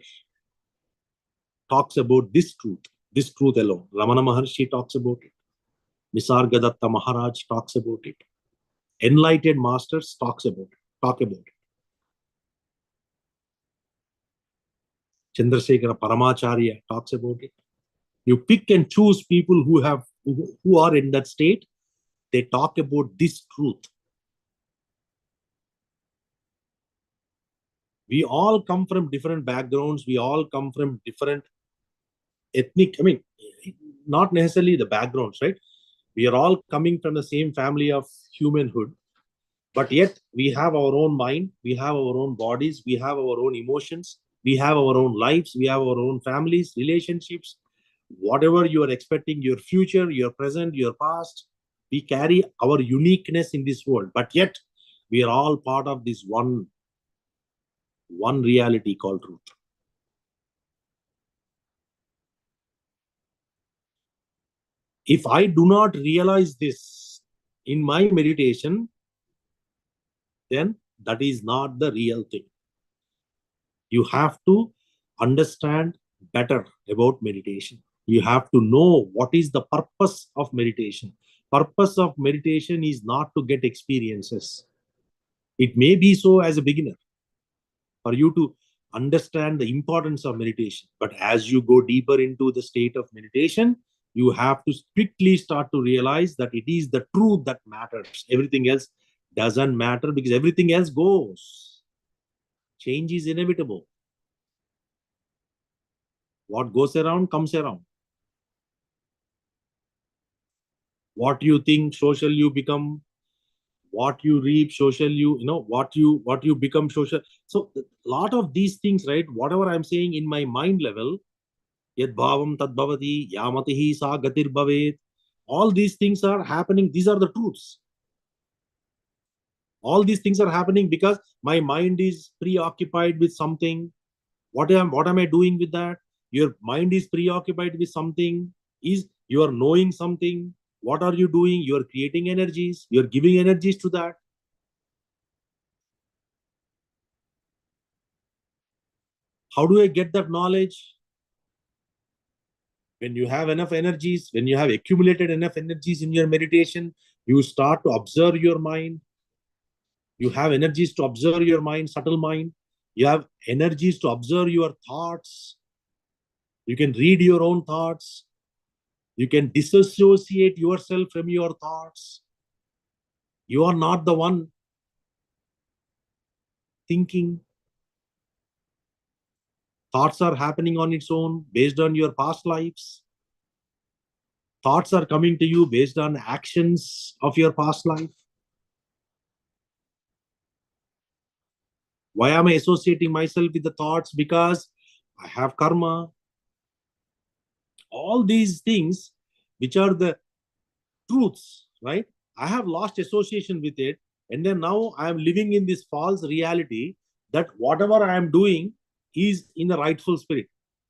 talks about this truth alone. Ramana Maharshi talks about it. Nisargadatta Maharaj talks about it. Enlightened masters talk about it. Chandrasekhara Paramacharya talks about it. You pick and choose people who are in that state. They talk about this truth. We all come from different backgrounds. We all come from different ethnic, not necessarily the backgrounds, right? We are all coming from the same family of humanhood, But yet we have our own mind, we have our own bodies, we have our own emotions, we have our own lives, we have our own families, relationships, whatever you are expecting, your future, your present, your past. We carry our uniqueness in this world, but yet we are all part of this one reality called truth. If I do not realize this in my meditation, then that is not the real thing. You have to understand better about meditation. You have to know what is the purpose of meditation. Purpose of meditation is not to get experiences. It may be so as a beginner for you to understand the importance of meditation. But as you go deeper into the state of meditation, you have to quickly start to realize that it is the truth that matters. Everything else doesn't matter because everything else goes. Change is inevitable. What goes around comes around. What you think, social you become. What you reap, social what you become, social. So a lot of these things, right? Whatever I'm saying in my mind level, yad bhavam tad bhavati, yamatihi sa gatir bhavet. All these things are happening. These are the truths. All these things are happening because my mind is preoccupied with something. What am I doing with that? Your mind is preoccupied with something. Is you are knowing something. What are you doing? You are creating energies. You are giving energies to that. How do I get that knowledge? When you have enough energies, when you have accumulated enough energies in your meditation, you start to observe your mind. You have energies to observe your mind, subtle mind. You have energies to observe your thoughts. You can read your own thoughts. You can disassociate yourself from your thoughts. You are not the one thinking. Thoughts are happening on its own based on your past lives. Thoughts are coming to you based on actions of your past life. Why am I associating myself with the thoughts? Because I have karma. All these things, which are the truths, right? I have lost association with it. And then now I am living in this false reality that whatever I am doing is in the rightful spirit.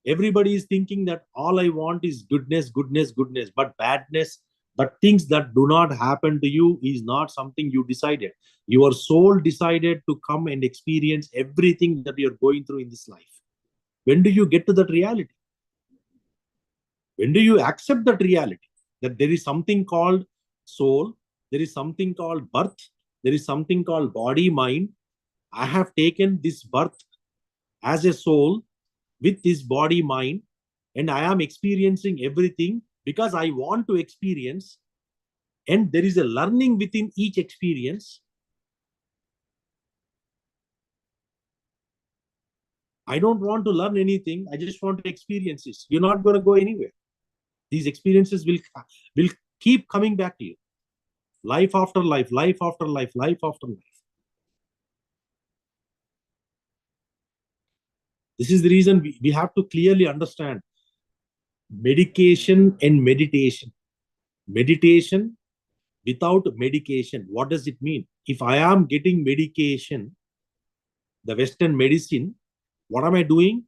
Everybody is thinking that all I want is goodness, goodness, goodness, but badness, but things that do not happen to you is not something you decided. Your soul decided to come and experience everything that you're going through in this life. When do you get to that reality? When do you accept that reality? That there is something called soul, there is something called birth, there is something called body, mind. I have taken this birth as a soul with this body, mind, and I am experiencing everything because I want to experience. And there is a learning within each experience. I don't want to learn anything. I just want to experience this. You're not going to go anywhere. These experiences will keep coming back to you. Life after life, life after life, life after life. This is the reason we have to clearly understand medication and meditation. Meditation without medication. What does it mean? If I am getting medication, the Western medicine, what am I doing?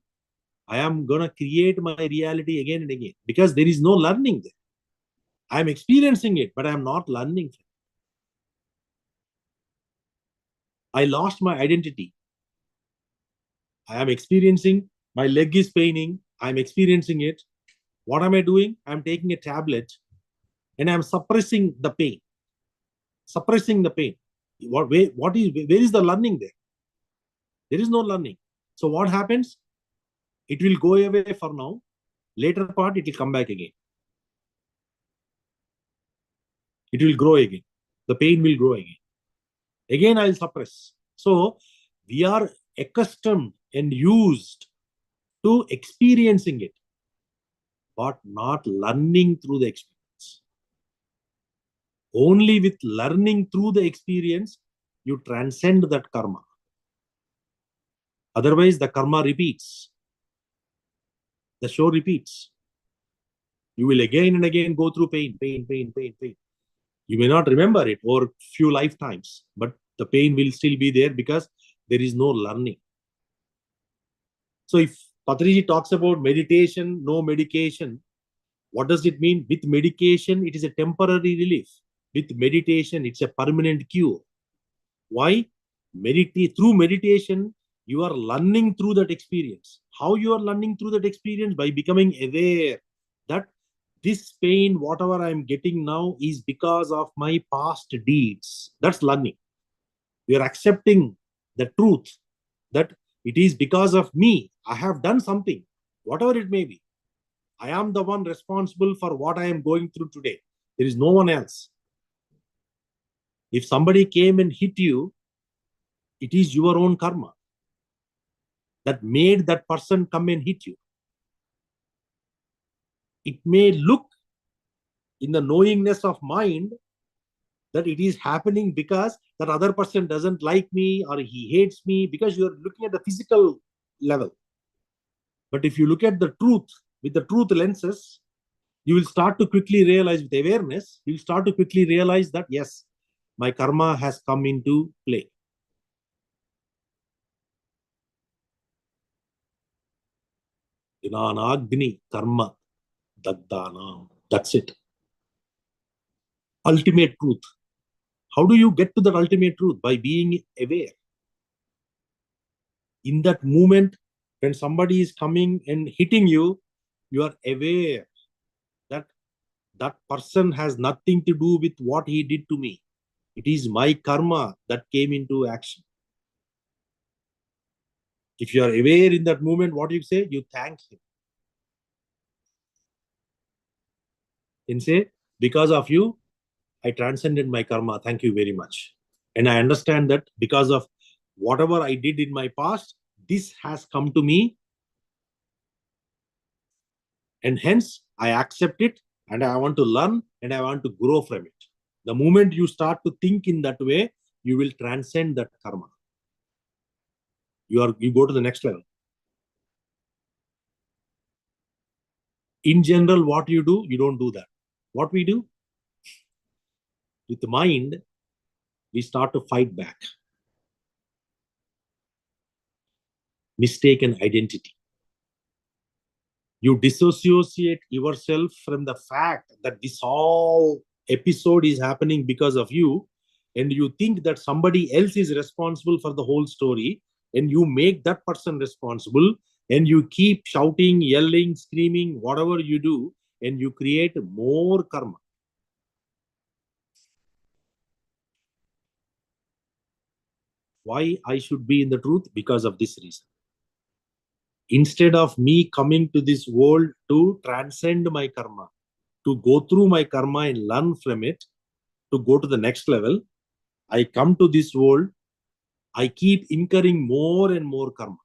I am going to create my reality again and again because there is no learning there. I am experiencing it, but I am not learning. I lost my identity. I am experiencing my leg is paining. I'm experiencing it. What am I doing? I'm taking a tablet and I'm suppressing the pain. Suppressing the pain. Where is the learning there? There is no learning. So what happens? It will go away for now. Later part, it will come back again. It will grow again. The pain will grow again. Again, I'll suppress. So we are accustomed and used to experiencing it, but not learning through the experience. Only with learning through the experience, you transcend that karma. Otherwise, the karma repeats. The show repeats. You will again and again go through pain. You may not remember it over few lifetimes, but the pain will still be there because there is no learning. So if Patriji talks about meditation, no medication, what does it mean? With medication, it is a temporary relief. With meditation, it's a permanent cure. Why? Through meditation, you are learning through that experience. How you are learning through that experience? By becoming aware that this pain, whatever I'm getting now, is because of my past deeds. That's learning. We are accepting the truth that it is because of me. I have done something, whatever it may be. I am the one responsible for what I am going through today. There is no one else. If somebody came and hit you, it is your own karma that made that person come and hit you. It may look in the knowingness of mind that it is happening because that other person doesn't like me or he hates me, because you are looking at the physical level. But if you look at the truth with the truth lenses, you will start to quickly realize, with awareness, you will start to quickly realize that yes, my karma has come into play. Dinanagni karma daddana. That's it. Ultimate truth. How do you get to that ultimate truth? By being aware. In that moment, when somebody is coming and hitting you, you are aware that that person has nothing to do with what he did to me. It is my karma that came into action. If you are aware in that moment, what you say? You thank him. And say, because of you, I transcended my karma. Thank you very much. And I understand that because of whatever I did in my past, this has come to me. And hence, I accept it and I want to learn and I want to grow from it. The moment you start to think in that way, you will transcend that karma. You go to the next level. In general, what you do, you don't do that. What we do? With the mind, we start to fight back. Mistaken identity. You disassociate yourself from the fact that this whole episode is happening because of you, and you think that somebody else is responsible for the whole story, and you make that person responsible, and you keep shouting, yelling, screaming, whatever you do, and you create more karma. Why I should be in the truth? Because of this reason. Instead of me coming to this world to transcend my karma, to go through my karma and learn from it, to go to the next level, I come to this world, I keep incurring more and more karma,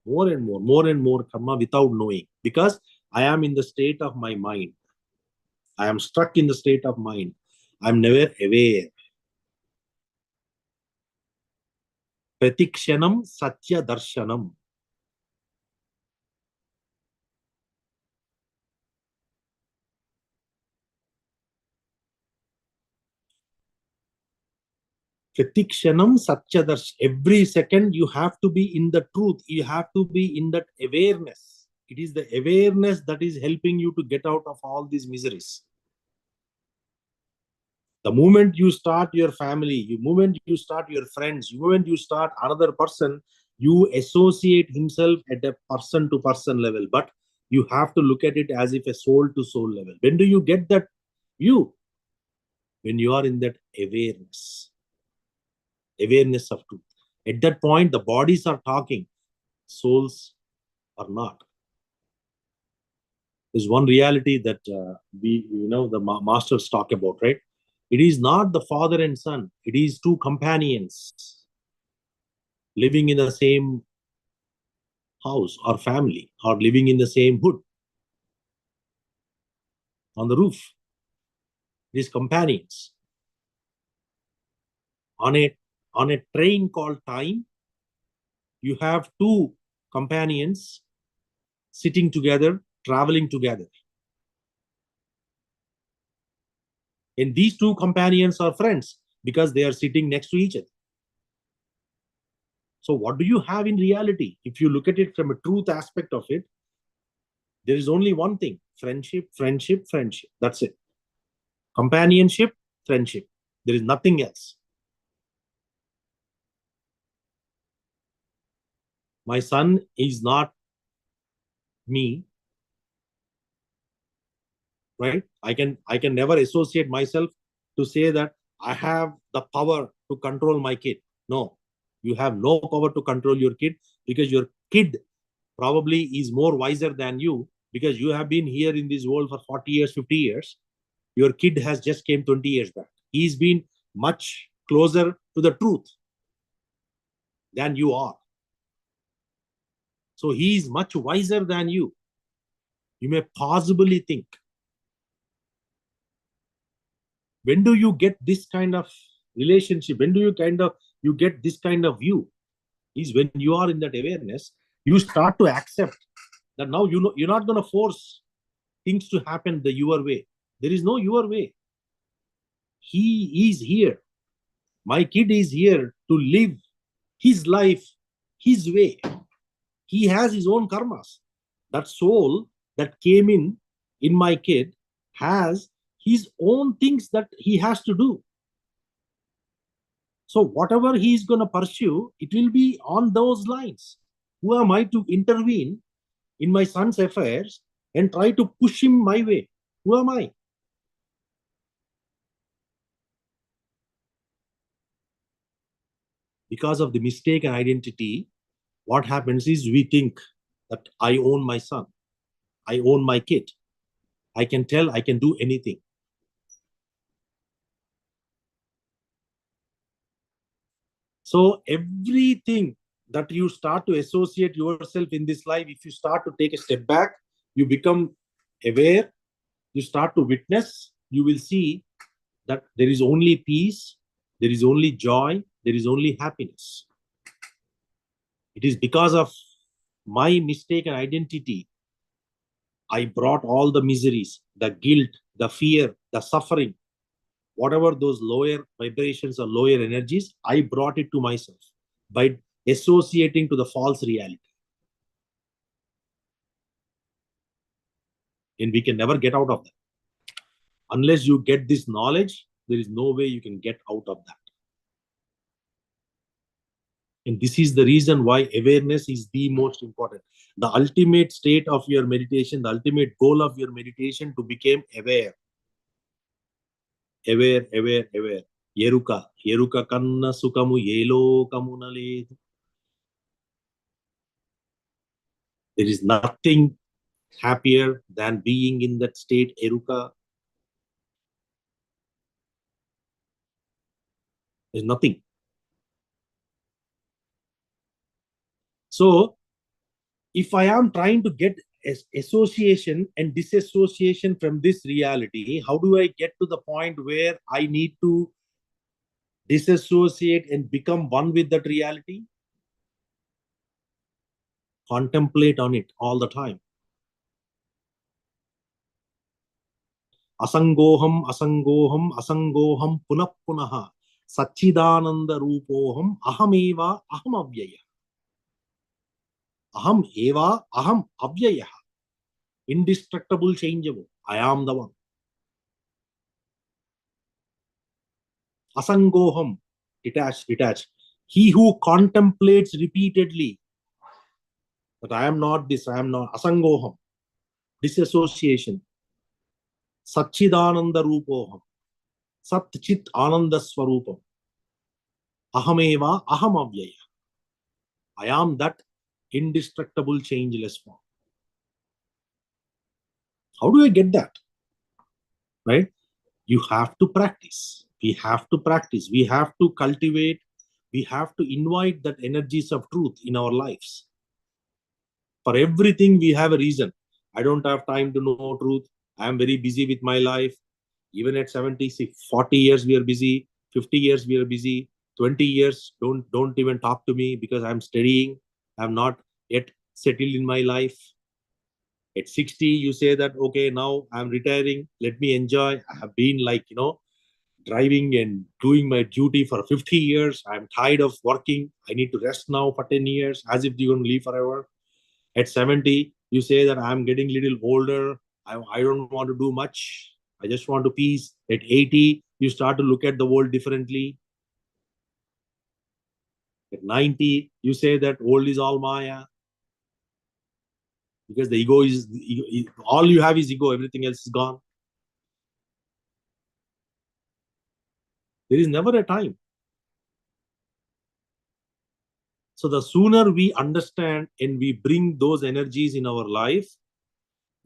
more and more karma without knowing, because I am in the state of my mind. I am stuck in the state of mind. I'm never aware. Pratikshanam Satya Darshanam. Pratikshanam Satya Darshanam. Every second you have to be in the truth. You have to be in that awareness. It is the awareness that is helping you to get out of all these miseries. The moment you start your family, the moment you start your friends, the moment you start another person, you associate himself at a person to person level. But you have to look at it as if a soul to soul level. When do you get that view? When you are in that awareness of truth. At that point, the bodies are talking, souls are not. There's one reality that the masters talk about, right? It is not the father and son. It is two companions living in the same house or family, or living in the same hood on the roof. It is companions on on a train called time, you have two companions sitting together, traveling together. And these two companions are friends because they are sitting next to each other. So what do you have in reality? If you look at it from a truth aspect of it, there is only one thing: friendship, friendship, friendship. That's it. Companionship, friendship. There is nothing else. My son is not me, right? I can never associate myself to say that I have the power to control my kid. No, you have no power to control your kid, because your kid probably is more wiser than you, because you have been here in this world for 40 years, 50 years. Your kid has just came 20 years back. He's been much closer to the truth than you are. So he is much wiser than you. You may possibly think. When do you get this kind of relationship? When do you get this kind of view? Is when you are in that awareness, you start to accept that now you know you're not going to force things to happen the your way. There is no your way. He is here. My kid is here to live his life his way. He has his own karmas. That soul that came in my kid has his own things that he has to do. So whatever he is going to pursue, it will be on those lines. Who am I to intervene in my son's affairs and try to push him my way? Who am I? Because of the mistaken identity, what happens is we think that I own my son, I own my kid. I can tell, I can do anything. So everything that you start to associate yourself in this life, if you start to take a step back, you become aware, you start to witness, you will see that there is only peace, there is only joy, there is only happiness. It is because of my mistaken identity, I brought all the miseries, the guilt, the fear, the suffering, whatever those lower vibrations or lower energies, I brought it to myself by associating to the false reality. And we can never get out of that. Unless you get this knowledge, there is no way you can get out of that. And this is the reason why awareness is the most important. The ultimate state of your meditation, the ultimate goal of your meditation, to become aware. Aware, aware, aware. Yeruka, Yeruka kanna sukamu yelo kamunale. There is nothing happier than being in that state, Eruka. There's nothing. So, if I am trying to get association and disassociation from this reality, how do I get to the point where I need to disassociate and become one with that reality? Contemplate on it all the time. Asangoham, asangoham, asangoham, punah punaha, Sachidananda Rupoham, Ahameva, Aham Avyaya. Aham eva, Aham Avyaya. Indestructible, changeable. I am the one. Asangoham, detached, detached. He who contemplates repeatedly that I am not this, I am not. Asangoham, disassociation. Sachidananda Rupoham, Sat Chit Ananda Swarupam. Ahameva, Aham Avyaya. I am that indestructible, changeless form. How do I get that? Right? You have to practice. We have to practice. We have to cultivate. We have to invite that energies of truth in our lives. For everything, we have a reason. I don't have time to know truth. I am very busy with my life. Even at 70, 40 years, we are busy. 50 years, we are busy. 20 years, don't even talk to me because I'm studying. I'm not yet settled in my life. At 60, you say that, okay, now I'm retiring. Let me enjoy. I have been like, driving and doing my duty for 50 years. I'm tired of working. I need to rest now for 10 years, as if you're going to live forever. At 70, you say that I'm getting a little older. I don't want to do much. I just want to peace. At 80, you start to look at the world differently. At 90, you say that old is all Maya. Because the ego is, all you have is ego. Everything else is gone. There is never a time. So the sooner we understand and we bring those energies in our life,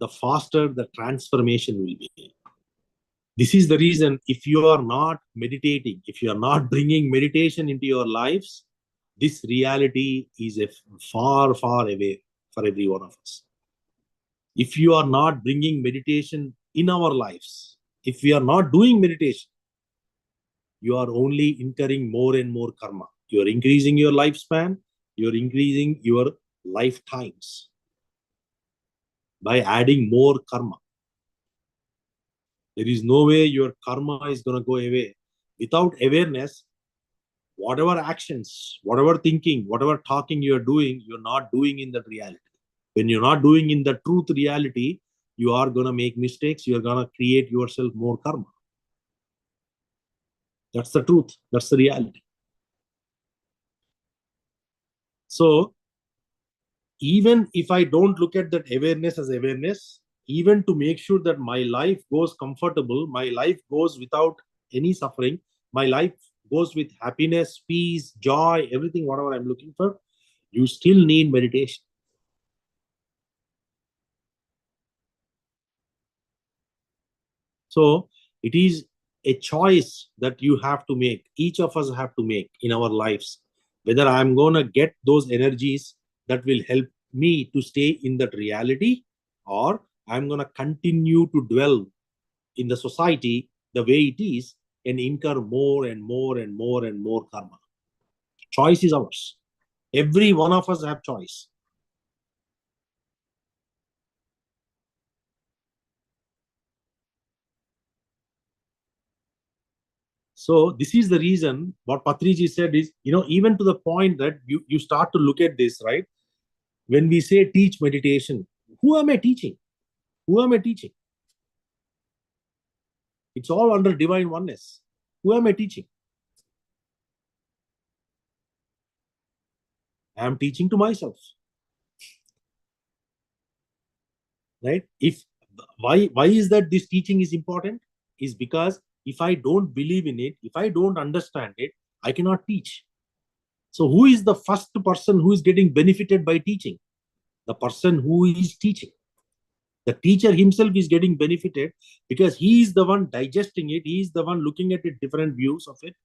the faster the transformation will be. This is the reason, if you are not meditating, if you are not bringing meditation into your lives, this reality is a far, far away for every one of us. If you are not bringing meditation in our lives, if we are not doing meditation, you are only incurring more and more karma. You are increasing your lifespan, you are increasing your lifetimes by adding more karma. There is no way your karma is going to go away. Without awareness, whatever actions, whatever thinking, whatever talking you are doing, you're not doing in that reality. When you're not doing in the truth reality, you are going to make mistakes. You're going to create yourself more karma. That's the truth. That's the reality. So even if I don't look at that awareness as awareness, even to make sure that my life goes comfortable, my life goes without any suffering, my life goes with happiness, peace, joy, everything, whatever I'm looking for, you still need meditation. So it is a choice that you have to make. Each of us have to make in our lives, whether I'm going to get those energies that will help me to stay in that reality, or I'm going to continue to dwell in the society the way it is and incur more and more and more and more karma. Choice is ours. Every one of us have choice. So this is the reason what Patriji said is, even to the point that you start to look at this, right? When we say teach meditation, who am I teaching? Who am I teaching? It's all under divine oneness. Who am I teaching? I am teaching to myself. Right? Why is that this teaching is important? Is because if I don't believe in it, if I don't understand it, I cannot teach. So who is the first person who is getting benefited by teaching? The person who is teaching. The teacher himself is getting benefited because he is the one digesting it. He is the one looking at it, different views of it.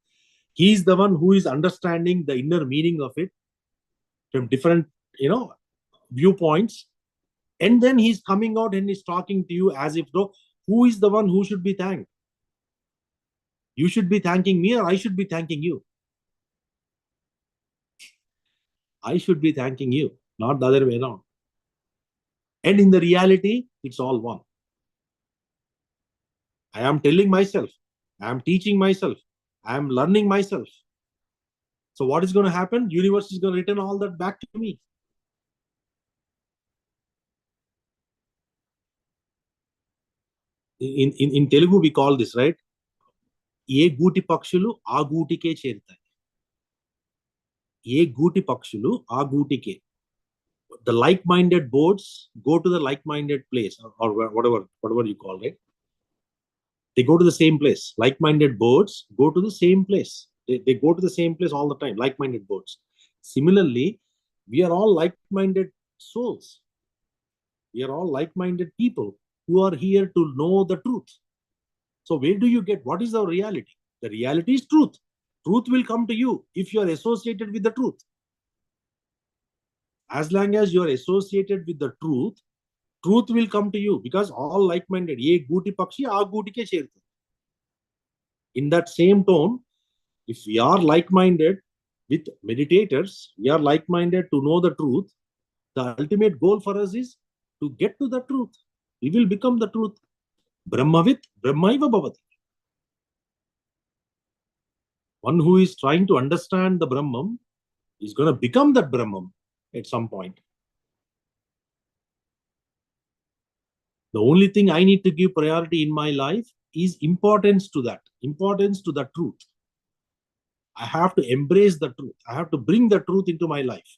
He is the one who is understanding the inner meaning of it from different, viewpoints. And then he's coming out and he's talking to you as if though, who is the one who should be thanked? You should be thanking me, or I should be thanking you? I should be thanking you, not the other way around. And in the reality, it's all one. I am telling myself, I am teaching myself, I am learning myself. So what is going to happen? Universe is going to return all that back to me. In Telugu, we call this, right? ఏ గూటి పక్షులు ఆ గూటికే చేరుతాయి. ఏ గూటి పక్షులు ఆ గూటికే. The like-minded birds go to the like-minded place, or whatever you call it. They go to the same place. Like-minded birds go to the same place. They go to the same place all the time. Like-minded birds. Similarly, we are all like-minded souls. We are all like-minded people who are here to know the truth. So where do you get, what is the reality? The reality is truth. Truth will come to you if you are associated with the truth. As long as you are associated with the truth, truth will come to you, because all like-minded. In that same tone, If we are like-minded with meditators, we are like-minded to know the truth. The ultimate goal for us is to get to the truth. We will become the truth. Brahmavit Brahmaiva Bhavati. One who is trying to understand the Brahman is going to become that Brahman at some point. The only thing I need to give priority in my life is importance to the truth. I have to embrace the truth. I have to bring the truth into my life.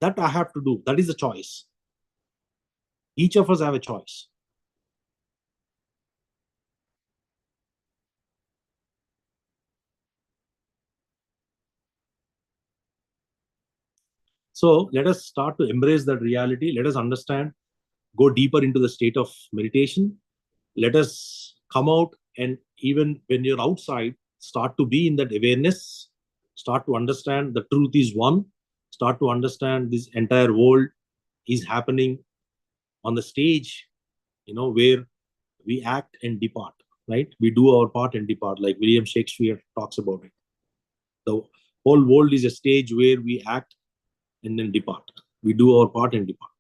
That I have to do. That is a choice. Each of us have a choice. So let us start to embrace that reality. Let us understand, go deeper into the state of meditation. Let us come out, and even when you're outside, start to be in that awareness. Start to understand the truth is one. Start to understand this entire world is happening on the stage, where we act and depart, right? We do our part and depart, like William Shakespeare talks about it. The whole world is a stage where we act and then depart. We do our part and depart.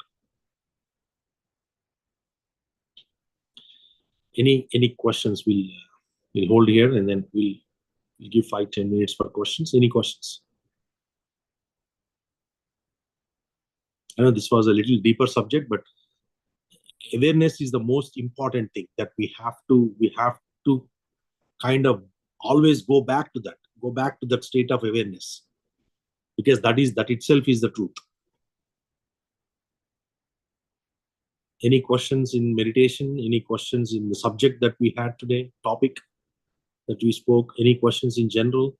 Any questions? We'll hold here, and then we'll give 5-10 minutes for questions. Any questions? I know this was a little deeper subject, but awareness is the most important thing that we have to kind of always go back to that state of awareness, because that itself is the truth. Any questions in meditation? Any questions in the subject that we had today, topic that we spoke? Any questions in general?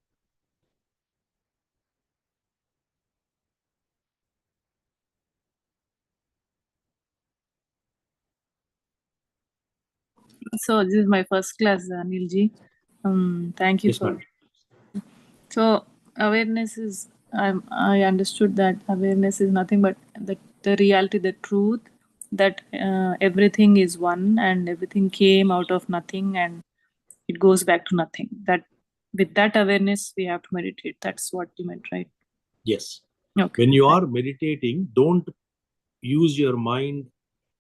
So this is my first class, Anilji. Thank you Yes, for. ma'am. So awareness is, I understood that awareness is nothing but the reality, the truth, that everything is one and everything came out of nothing and it goes back to nothing. That with that awareness we have to meditate. That's what you meant, right? Yes. Okay. When you are meditating, don't use your mind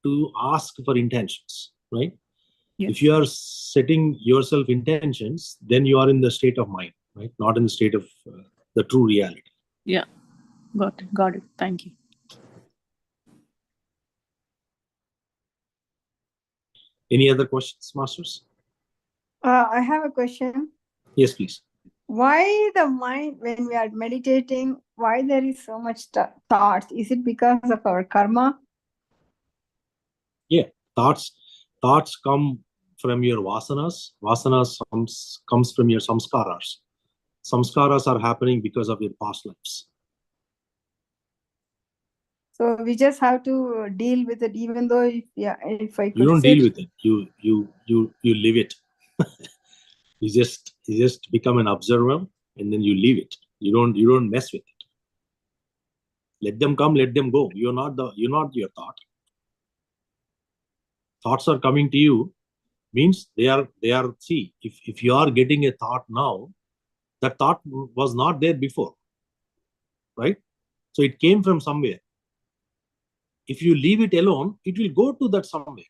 to ask for intentions, right? Yes. If you are setting yourself intentions, then you are in the state of mind, right? Not in the state of the true reality. Yeah. Got it. Thank you. Any other questions, masters? I have a question. Yes, please. Why the mind, when we are meditating, why there is so much thoughts? Is it because of our karma? Yeah, thoughts come from your vasanas. Vasanas comes from your samskaras. Samskaras are happening because of your past lives. So we just have to deal with it, even though if I could You don't say, deal with it. You live it. you just become an observer, and then you leave it. You don't mess with it. Let them come, let them go. You're not your thought. Thoughts are coming to you, means they are. See, if you are getting a thought now, that thought was not there before, right? So it came from somewhere. If you leave it alone, it will go to that somewhere.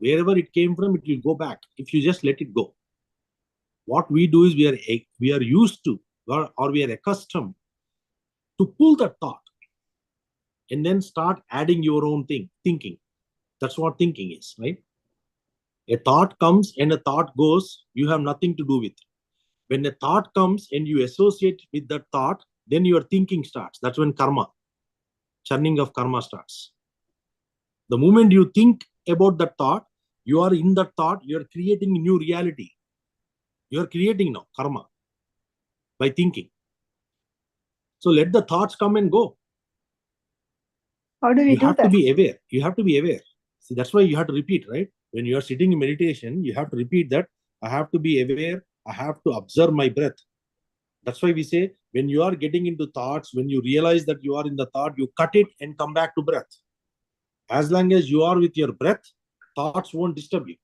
Wherever it came from, it will go back if you just let it go. What we do is we are used to, or we are accustomed to pull that thought and then start adding your own thinking. That's what thinking is, right? A thought comes and a thought goes, you have nothing to do with it. When a thought comes and you associate with that thought, then your thinking starts. That's when churning of karma starts. The moment you think about that thought, you are in that thought, you are creating a new reality. You are creating now karma by thinking. So let the thoughts come and go. how do we do have that? to be aware. You have to be aware. See, that's why you have to repeat, right? When you are sitting in meditation, you have to repeat that. I have to be aware. I have to observe my breath. That's why we say, when you are getting into thoughts, when you realize that you are in the thought, you cut it and come back to breath. As long as you are with your breath, thoughts won't disturb you.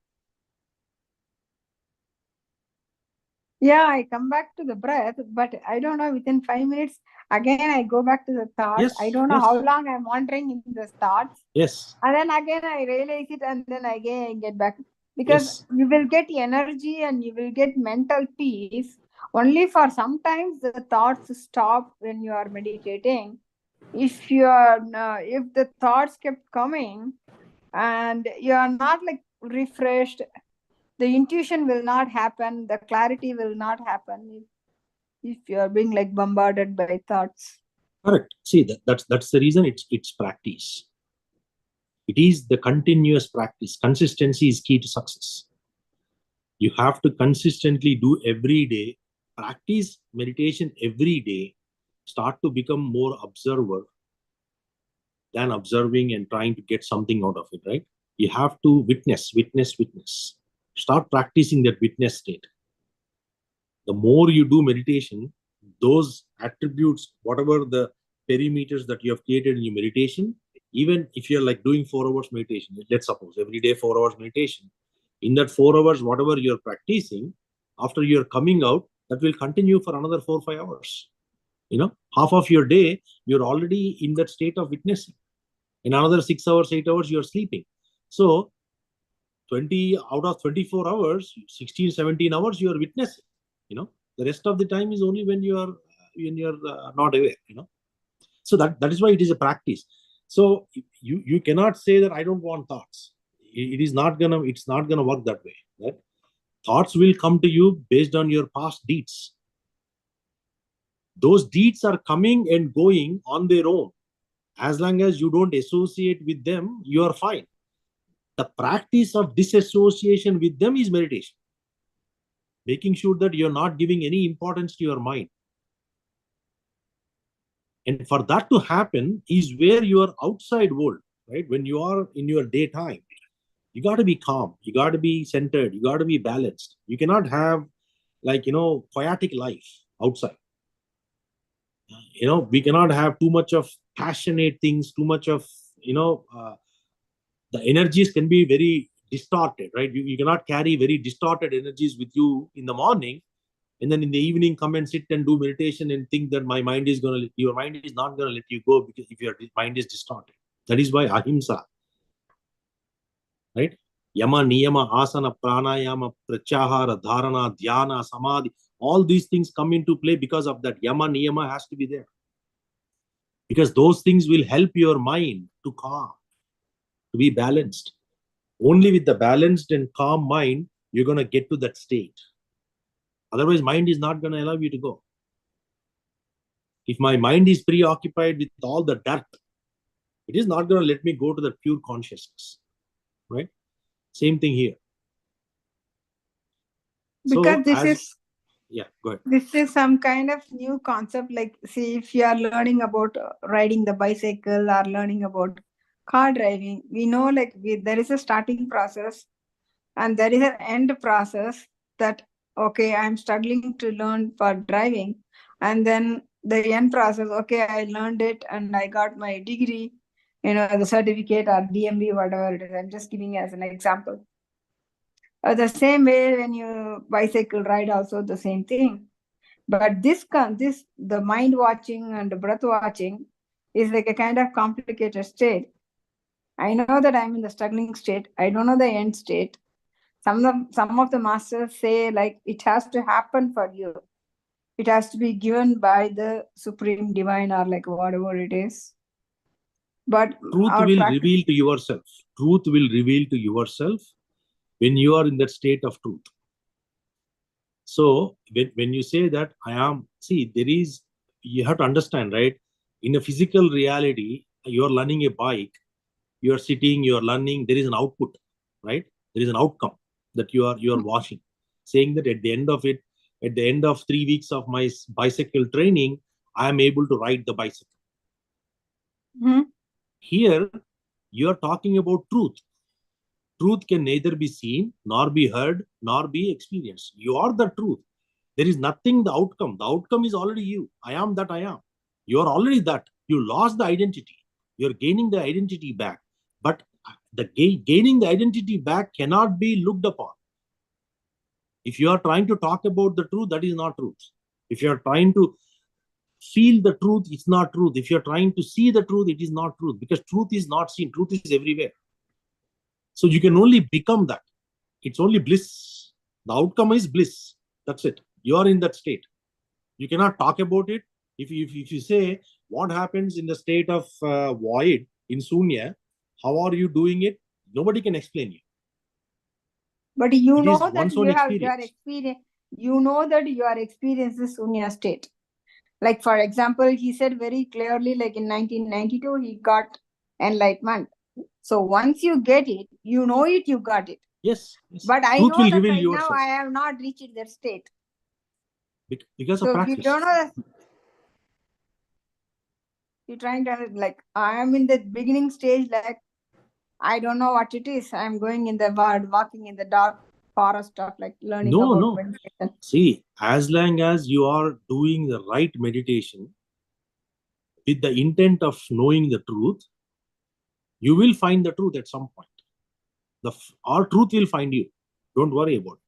Yeah, I come back to the breath, but I don't know, within 5 minutes, again I go back to the thoughts. I Yes, don't know yes, how long I'm wandering in the thoughts. yes, And then again I realize it, and then again I get back. Because yes. you will get energy and you will get mental peace. Only for sometimes the thoughts stop when you are meditating. If you are if the thoughts kept coming and you are not like refreshed, the intuition will not happen, the clarity will not happen if you are being like bombarded by thoughts. Correct. See, that's the reason it's practice. It is the continuous practice. Consistency is key to success. You have to consistently do every day, practice meditation every day, start to become more observer than observing and trying to get something out of it, right? You have to witness, witness, witness. Start practicing that witness state. The more you do meditation, those attributes, whatever the perimeters that you have created in your meditation, even if you're like doing 4 hours meditation, let's suppose every day 4 hours meditation, in that 4 hours, whatever you're practicing, after you're coming out, that will continue for another 4 or 5 hours. Half of your day, you're already in that state of witnessing. In another 6 hours, 8 hours, you're sleeping. So 20 out of 24 hours, 16, 17 hours, you are witnessing. The rest of the time is only when you're not aware. So that is why it is a practice. So you cannot say that I don't want thoughts. It's not gonna work that way, right? Thoughts will come to you based on your past deeds. Those deeds are coming and going on their own. As long as you don't associate with them, you are fine. The practice of disassociation with them is meditation, making sure that you're not giving any importance to your mind. And for that to happen is where your outside world, right? When you are in your daytime, you got to be calm, you got to be centered, you got to be balanced. You cannot have chaotic life outside. We cannot have too much of passionate things, too much of the energies can be very distorted, right? You cannot carry very distorted energies with you in the morning, and then in the evening come and sit and do meditation and think that your mind is not going to let you go, because if your mind is distorted. That is why ahimsa, right? Yama, niyama, asana, pranayama, pratyahara, dharana, dhyana, samadhi, all these things come into play because of that. Yama, niyama has to be there, because those things will help your mind to calm, to be balanced. Only with the balanced and calm mind you're going to get to that state. Otherwise mind is not going to allow you to go. If my mind is preoccupied with all the dirt, it is not going to let me go to the pure consciousness, right? Same thing here. Because Go ahead. this is some kind of new concept. Like, see, if you are learning about riding the bicycle or learning about car driving, we know like there is a starting process and there is an end process. That okay, I'm struggling to learn for driving, and then the end process, okay, I learned it and I got my degree, the certificate or DMV, whatever it is. I'm just giving as an example. The same way when you bicycle ride, also the same thing. But this the mind watching and the breath watching is like a kind of complicated state. I know that I'm in the struggling state. I don't know the end state. Some of the masters say like it has to happen for you. It has to be given by the supreme divine or like whatever it is. But Truth our will practice. reveal to yourself. Truth will reveal to yourself when you are in that state of truth. So when you say that you have to understand, right? In a physical reality, you're learning a bike, you're sitting, you're learning, there is an output, right? There is an outcome that you are watching. Saying that at the end of 3 weeks of my bicycle training, I am able to ride the bicycle. Mm-hmm. Here, you are talking about truth. Truth can neither be seen, nor be heard, nor be experienced. You are the truth. There is nothing the outcome. The outcome is already you. I am that I am. You are already that. You lost the identity. You're gaining the identity back. But the gaining the identity back cannot be looked upon. If you are trying to talk about the truth, that is not truth. If you are trying to feel the truth, it's not truth. If you're trying to see the truth, it is not truth, because truth is not seen. Truth is everywhere. So you can only become that. It's only bliss. The outcome is bliss. That's it. You are in that state. You cannot talk about it. If you say what happens in the state of void in Sunya, how are you doing it? Nobody can explain you. But you It know is that one's you own have your experience. experience. You know that you are experiencing the Sunya state. Like, for example, he said very clearly, like in 1992, he got enlightenment. So once you get it, you know it, you got it. Yes, yes. But I Truth know will that reveal right now yourself I have not reached that state. because So of if you practice. don't know, you're trying to, like, I am in the beginning stage, like, I don't know what it is. I'm going in the world, walking in the dark forest stuff, like learning about meditation. See, as long as you are doing the right meditation with the intent of knowing the truth, you will find the truth at some point. Our truth will find you. Don't worry about it.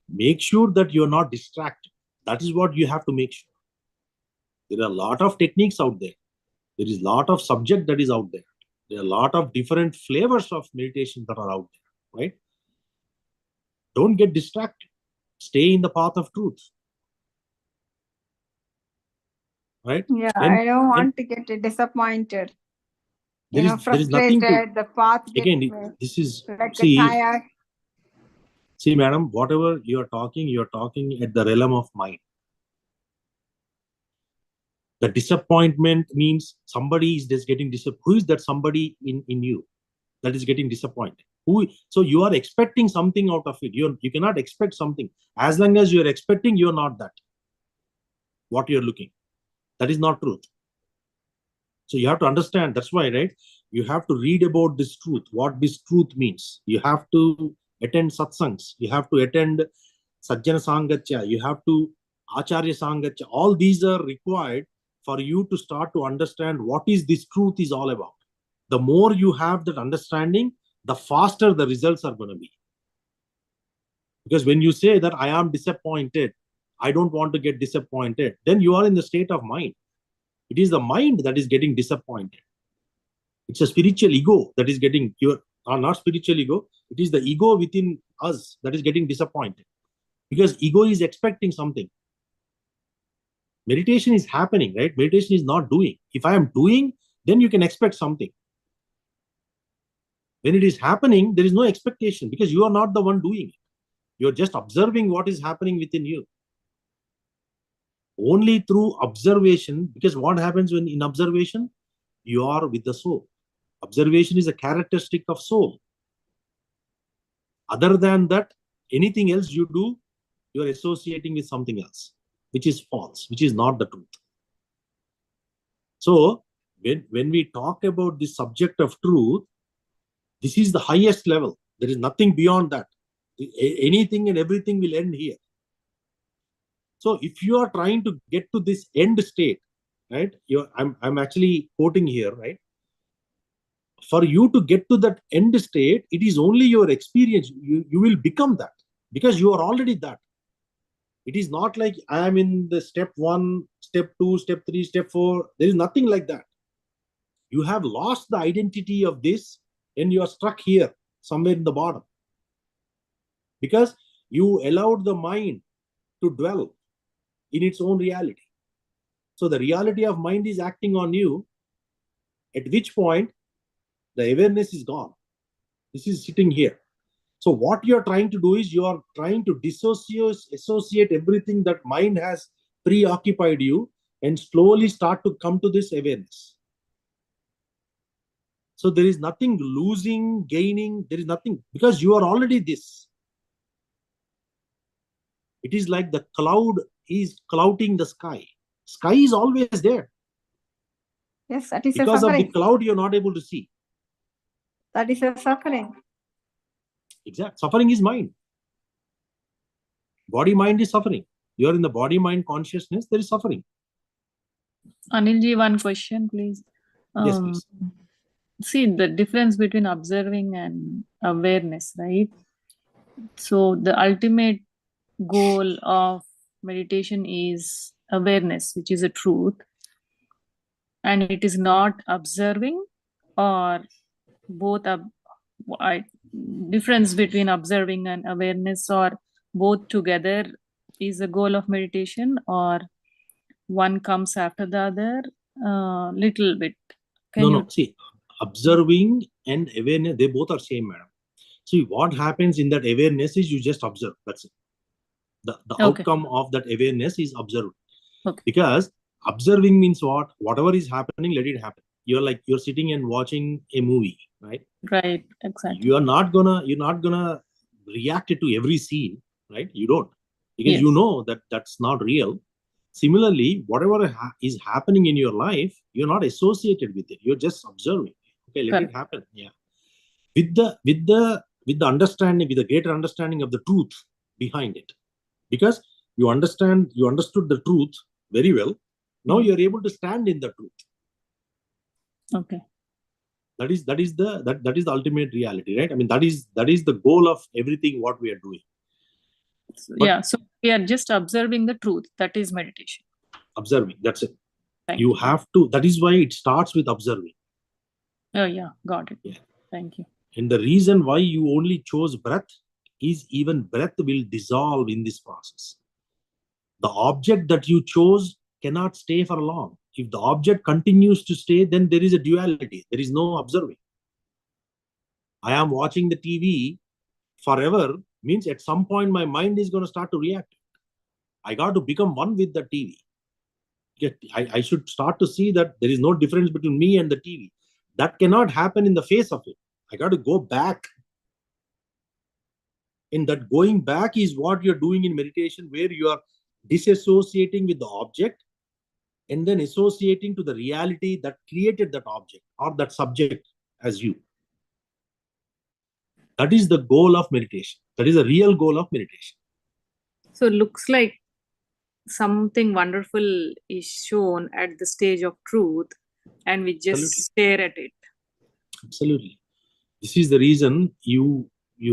Make sure that you're not distracted. That is what you have to make sure. There are a lot of techniques out there. There is a lot of subject that is out there. There are a lot of different flavors of meditation that are out there, right? Don't get distracted. Stay in the path of truth, right? Yeah, I don't want to get disappointed. There is nothing to, frustrated, the path again, this is, like see, madam, whatever you're talking at the realm of mind. The disappointment means somebody is just getting disappointed. Who is that somebody in you that is getting disappointed? So you are expecting something out of it. You cannot expect something. As long as you're expecting, you're not that. What you're looking. That is not truth. So you have to understand. That's why, right? You have to read about this truth, what this truth means. You have to attend satsangs. You have to attend Sajjana Sangatya. You have to Acharya Sangatya. All these are required for you to start to understand what is this truth is all about. The more you have that understanding, the faster the results are going to be. Because when you say that I am disappointed, I don't want to get disappointed, then you are in the state of mind. It is the mind that is getting disappointed. It's a spiritual ego that is getting, not spiritual ego, it is the ego within us that is getting disappointed. Because ego is expecting something. Meditation is happening, right? Meditation is not doing. If I am doing, then you can expect something. When it is happening, there is no expectation because you are not the one doing it. You're just observing what is happening within you. Only through observation, because what happens when in observation, you are with the soul. Observation is a characteristic of soul. Other than that, anything else you do, you are associating with something else, which is false, which is not the truth. So when we talk about the subject of truth, this is the highest level. There is nothing beyond that. Anything and everything will end here. So if you are trying to get to this end state, right? I'm actually quoting here, right? For you to get to that end state, it is only your experience. You will become that because you are already that. It is not like I am in the step 1, step 2, step 3, step 4. There is nothing like that. You have lost the identity of this and you are stuck here, somewhere in the bottom. Because you allowed the mind to dwell in its own reality. So the reality of mind is acting on you, at which point the awareness is gone. This is sitting here. So what you're trying to do is you are trying to associate everything that mind has preoccupied you and slowly start to come to this awareness. So there is nothing losing, gaining, there is nothing, because you are already this. It is like the cloud is clouding the sky. Sky is always there. Yes, that is because a of the suffering. cloud, you're not able to see. That is a suffering. Exact. Suffering is mind. Body mind is suffering. You're in the body mind consciousness, there is suffering. Anilji, one question, please. Yes, please. See the difference between observing and awareness, right? So the ultimate goal of meditation is awareness, which is a truth, and it is not observing, or both difference between observing and awareness, or both together is the goal of meditation, or one comes after the other? Little bit. No. See, observing and awareness, they both are same, madam. See, what happens in that awareness is you just observe. That's it. The Okay. outcome of that awareness is observed. Okay. Because observing means what? Whatever is happening, let it happen. You're sitting and watching a movie, right? Right. Exactly. You're not gonna react to every scene, right? You don't, because Yes. you know that that's not real. Similarly, whatever is happening in your life, you're not associated with it. You're just observing. Okay, let it happen. Yeah. With the understanding, with the greater understanding of the truth behind it. Because you understood the truth very well. Now you're able to stand in the truth. Okay. That is the ultimate reality, right? I mean, that is the goal of everything what we are doing. So we are just observing the truth. That is meditation. Observing, that's it. Thank you have to, that is why it starts with observing. Oh yeah, got it. Yeah. Thank you. And the reason why you only chose breath is even breath will dissolve in this process. The object that you chose cannot stay for long. If the object continues to stay, then there is a duality. There is no observing. I am watching the TV forever means at some point my mind is going to start to react. I got to become one with the TV. I should start to see that there is no difference between me and the TV. That cannot happen in the face of it. I got to go back. And that going back is what you're doing in meditation, where you are disassociating with the object and then associating to the reality that created that object or that subject as you. That is the goal of meditation. That is the real goal of meditation. So it looks like something wonderful is shown at the stage of truth, and we just stare at it. Absolutely. This is the reason you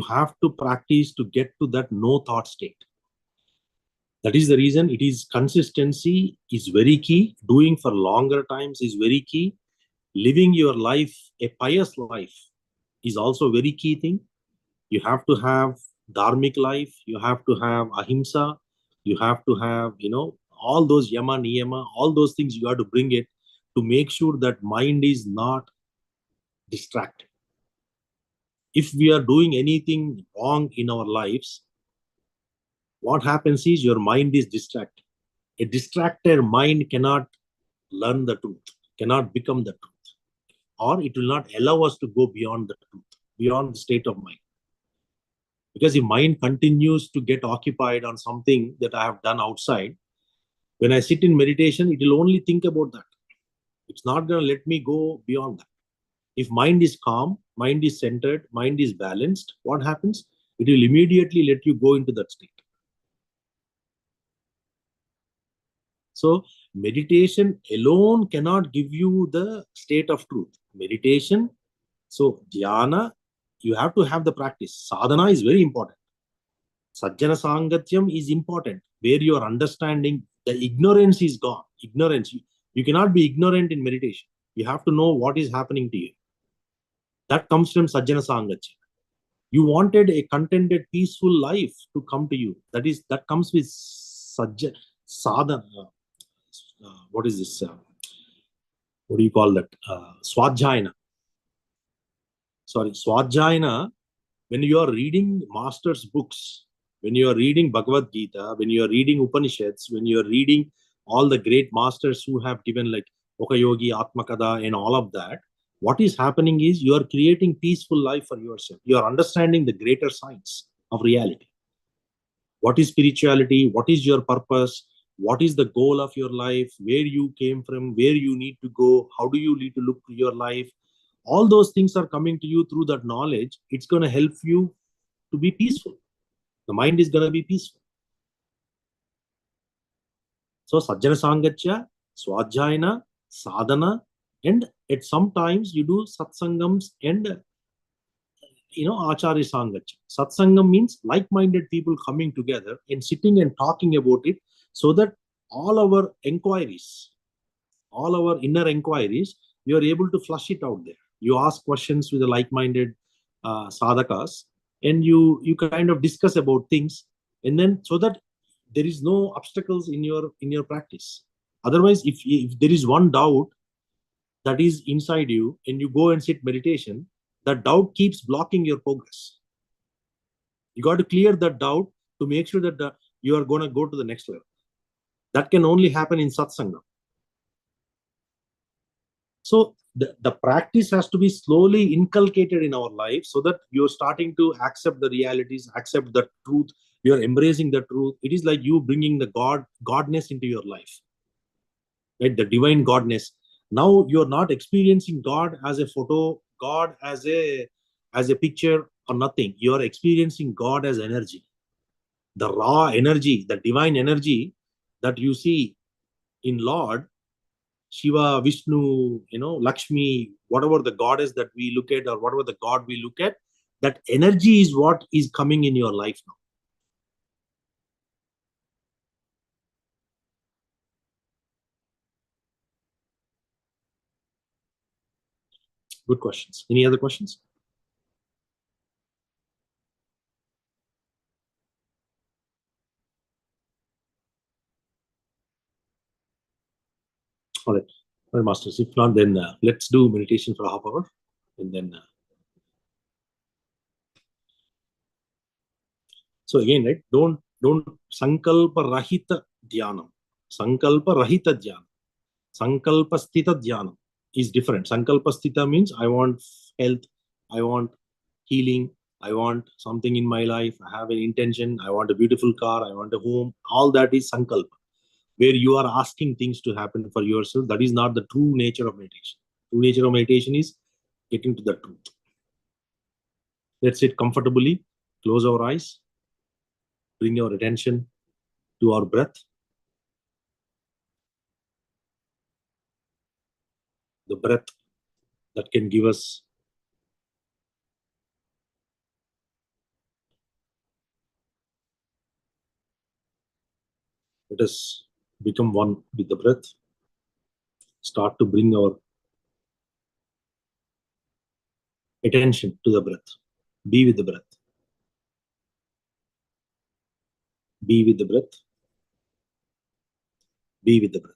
have to practice to get to that no thought state. That is the reason it is consistency is very key. Doing for longer times is very key. Living your life, a pious life, is also a very key thing. You have to have dharmic life. You have to have ahimsa. You have to have, all those yama, niyama, all those things you have to bring it to make sure that mind is not distracted. If we are doing anything wrong in our lives, what happens is your mind is distracted. A distracted mind cannot learn the truth, cannot become the truth, or it will not allow us to go beyond the truth, beyond the state of mind. Because if mind continues to get occupied on something that I have done outside, when I sit in meditation, it will only think about that. It's not going to let me go beyond that. If mind is calm, mind is centered, mind is balanced, what happens? It will immediately let you go into that state. So meditation alone cannot give you the state of truth. Meditation, so dhyana, you have to have the practice. Sadhana is very important. Sajjana Sangatyam is important, where your understanding, the ignorance is gone. Ignorance. You cannot be ignorant in meditation. You have to know what is happening to you. That comes from Sajjana Sangatyam. You wanted a contented, peaceful life to come to you. That comes with sadhana. What is this? What do you call that? Swadhyayana. Sorry, Swadhyayana. When you are reading master's books, when you are reading Bhagavad Gita, when you are reading Upanishads, when you are reading all the great masters who have given like Okayogi, Atmakada, and all of that, what is happening is you are creating peaceful life for yourself. You are understanding the greater science of reality. What is spirituality? What is your purpose? What is the goal of your life? Where you came from? Where you need to go? How do you need to look to your life? All those things are coming to you through that knowledge. It's going to help you to be peaceful. The mind is going to be peaceful. So Sajjana Sangatya, Swadhyayana, Sadhana, and at some times you do satsangams and Acharya Sangacha. Satsangam means like-minded people coming together and sitting and talking about it, so that all our inquiries, all our inner inquiries, you are able to flush it out there. You ask questions with the like-minded sadhakas, and you kind of discuss about things, and then so that there is no obstacles in your practice. Otherwise, if there is one doubt that is inside you and you go and sit meditation, that doubt keeps blocking your progress. You got to clear that doubt to make sure that you are going to go to the next level. That can only happen in satsanga. So the practice has to be slowly inculcated in our life, so that you're starting to accept the realities, accept the truth. You're embracing the truth. It is like you bringing the godness into your life, right? The divine godness. Now you're not experiencing God as a photo, God as a picture or nothing. You're experiencing God as energy, the raw energy, the divine energy that you see in Lord Shiva, Vishnu, Lakshmi, whatever the goddess that we look at, or whatever the god we look at, that energy is what is coming in your life now. Good questions. Any other questions? All right. Well, masters, if not, then let's do meditation for a half hour, and then so again, right? Don't sankalpa rahita dhyanam. Sankalpa rahita dhyanam. Sankalpa sthita dhyanam is different. Sankalpa sthita means I want health, I want healing, I want something in my life, I have an intention, I want a beautiful car, I want a home. All that is sankalpa, where you are asking things to happen for yourself. That is not the true nature of meditation. True nature of meditation is getting to the truth. Let's sit comfortably, close our eyes, bring our attention to our breath. The breath that can give us let us become one with the breath. Start to bring our attention to the breath. Be with the breath. Be with the breath. Be with the breath.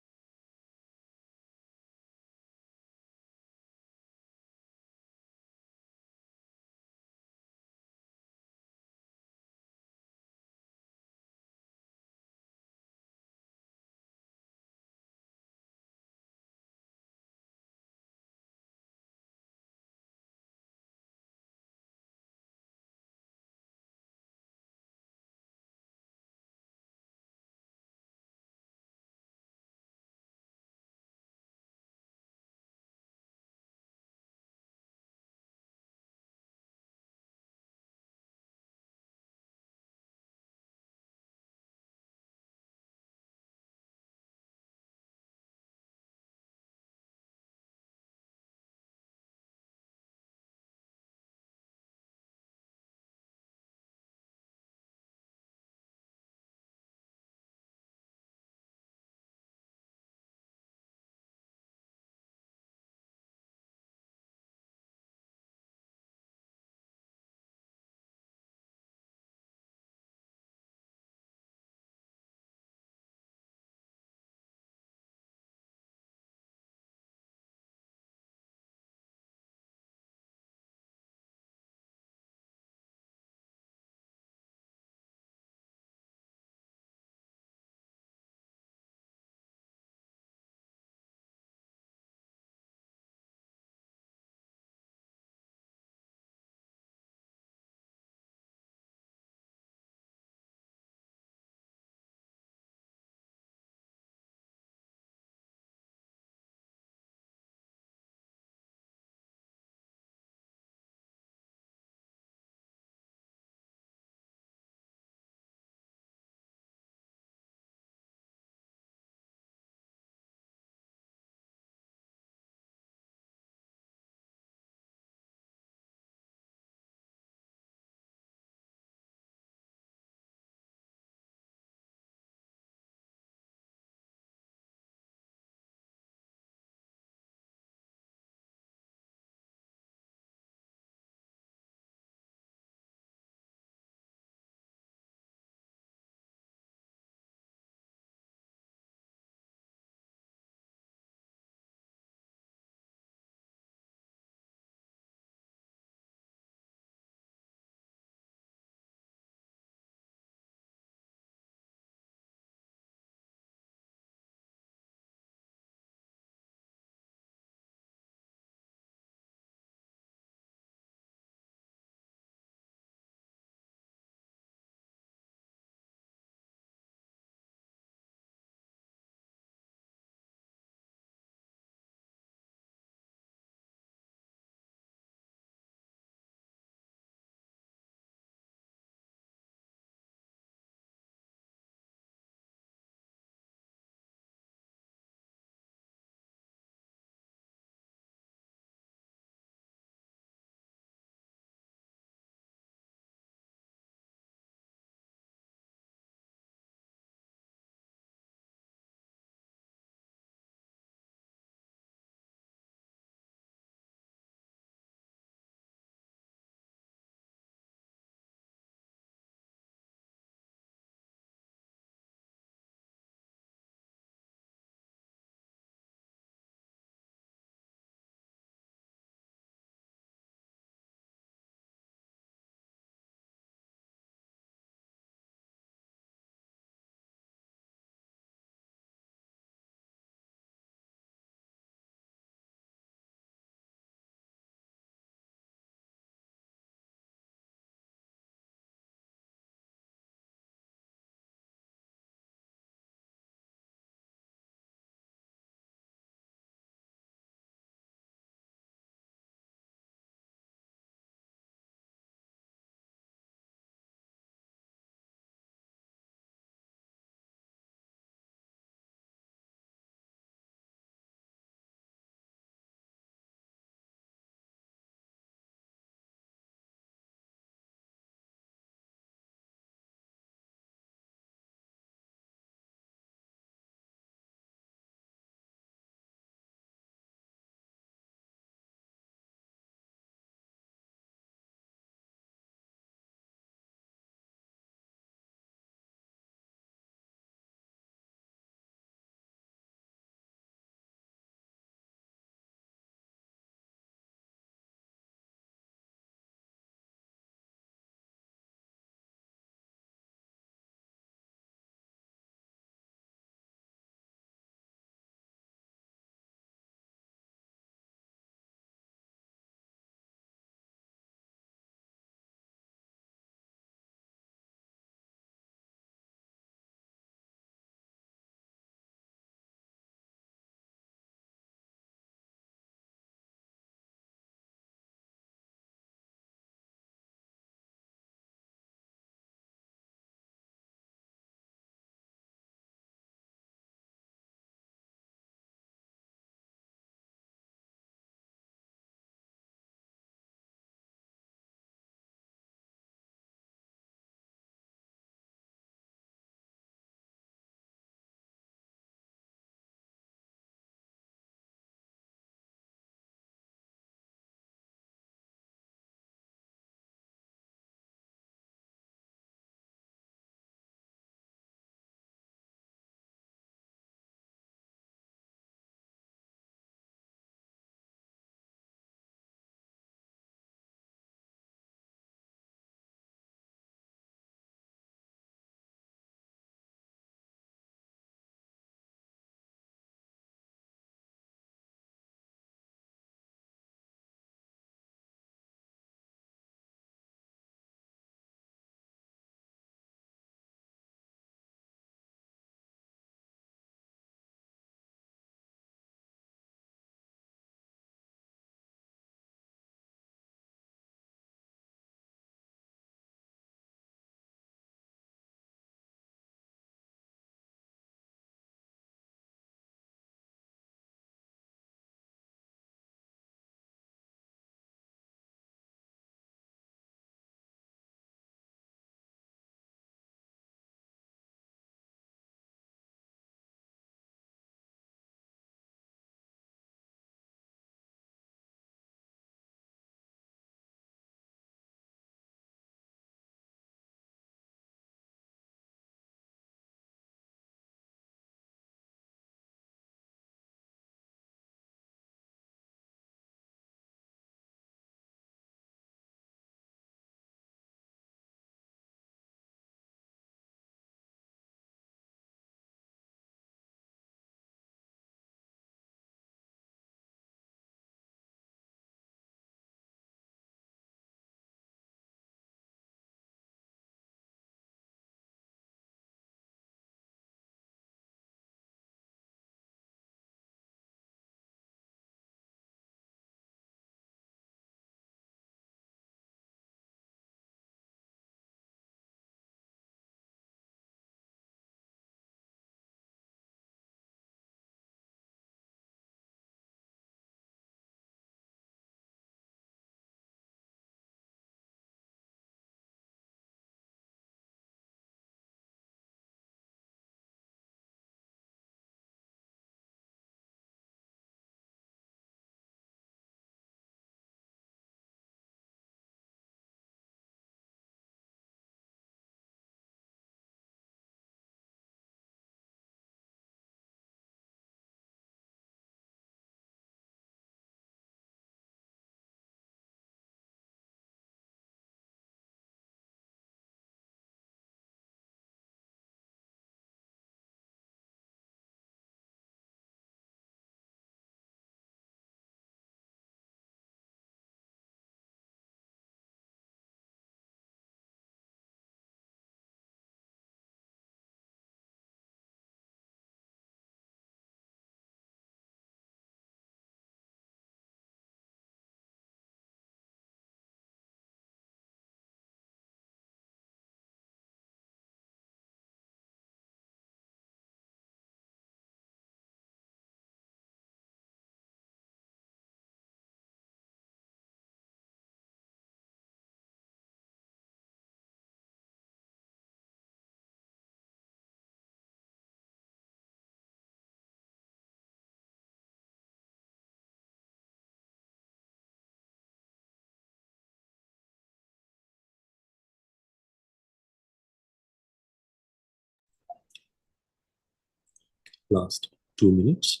Last 2 minutes.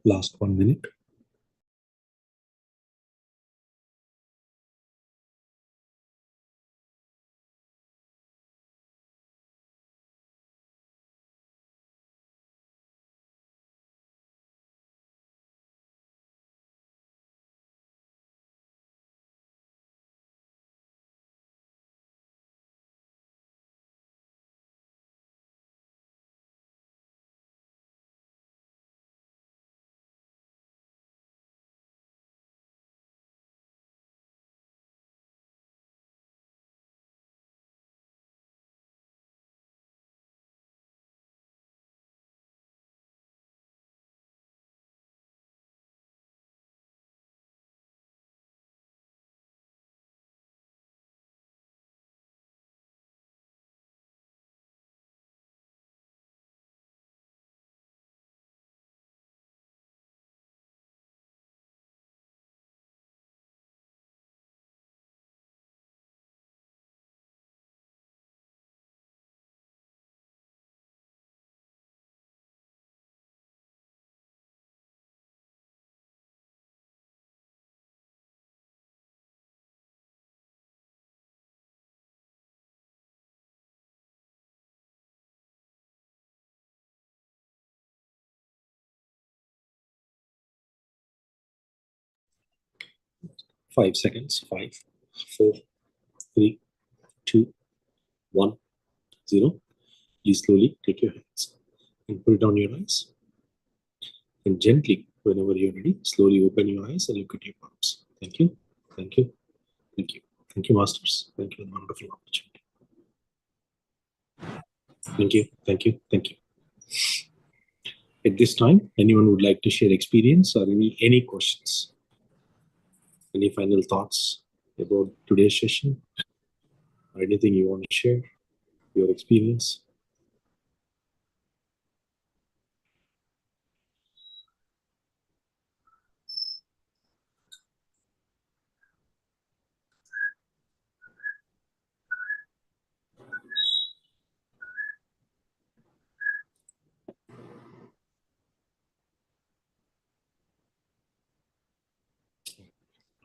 Last 1 minute. Five seconds. 5, 4, 3, 2, 1, 0. Please slowly take your hands and pull down your eyes. And gently, whenever you're ready, slowly open your eyes and look at your palms. Thank you. Thank you. Thank you. Thank you, Masters. Thank you for the wonderful opportunity. Thank you. Thank you. Thank you. At this time, anyone would like to share experience or any questions? Any final thoughts about today's session? Or anything you want to share? Your experience?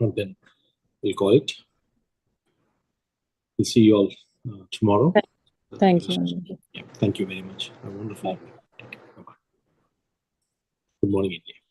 And then we'll call it. We'll see you all tomorrow. Thank you. Yeah, thank you very much. A wonderful Bye. evening. Take care. Bye-bye. Good morning, India.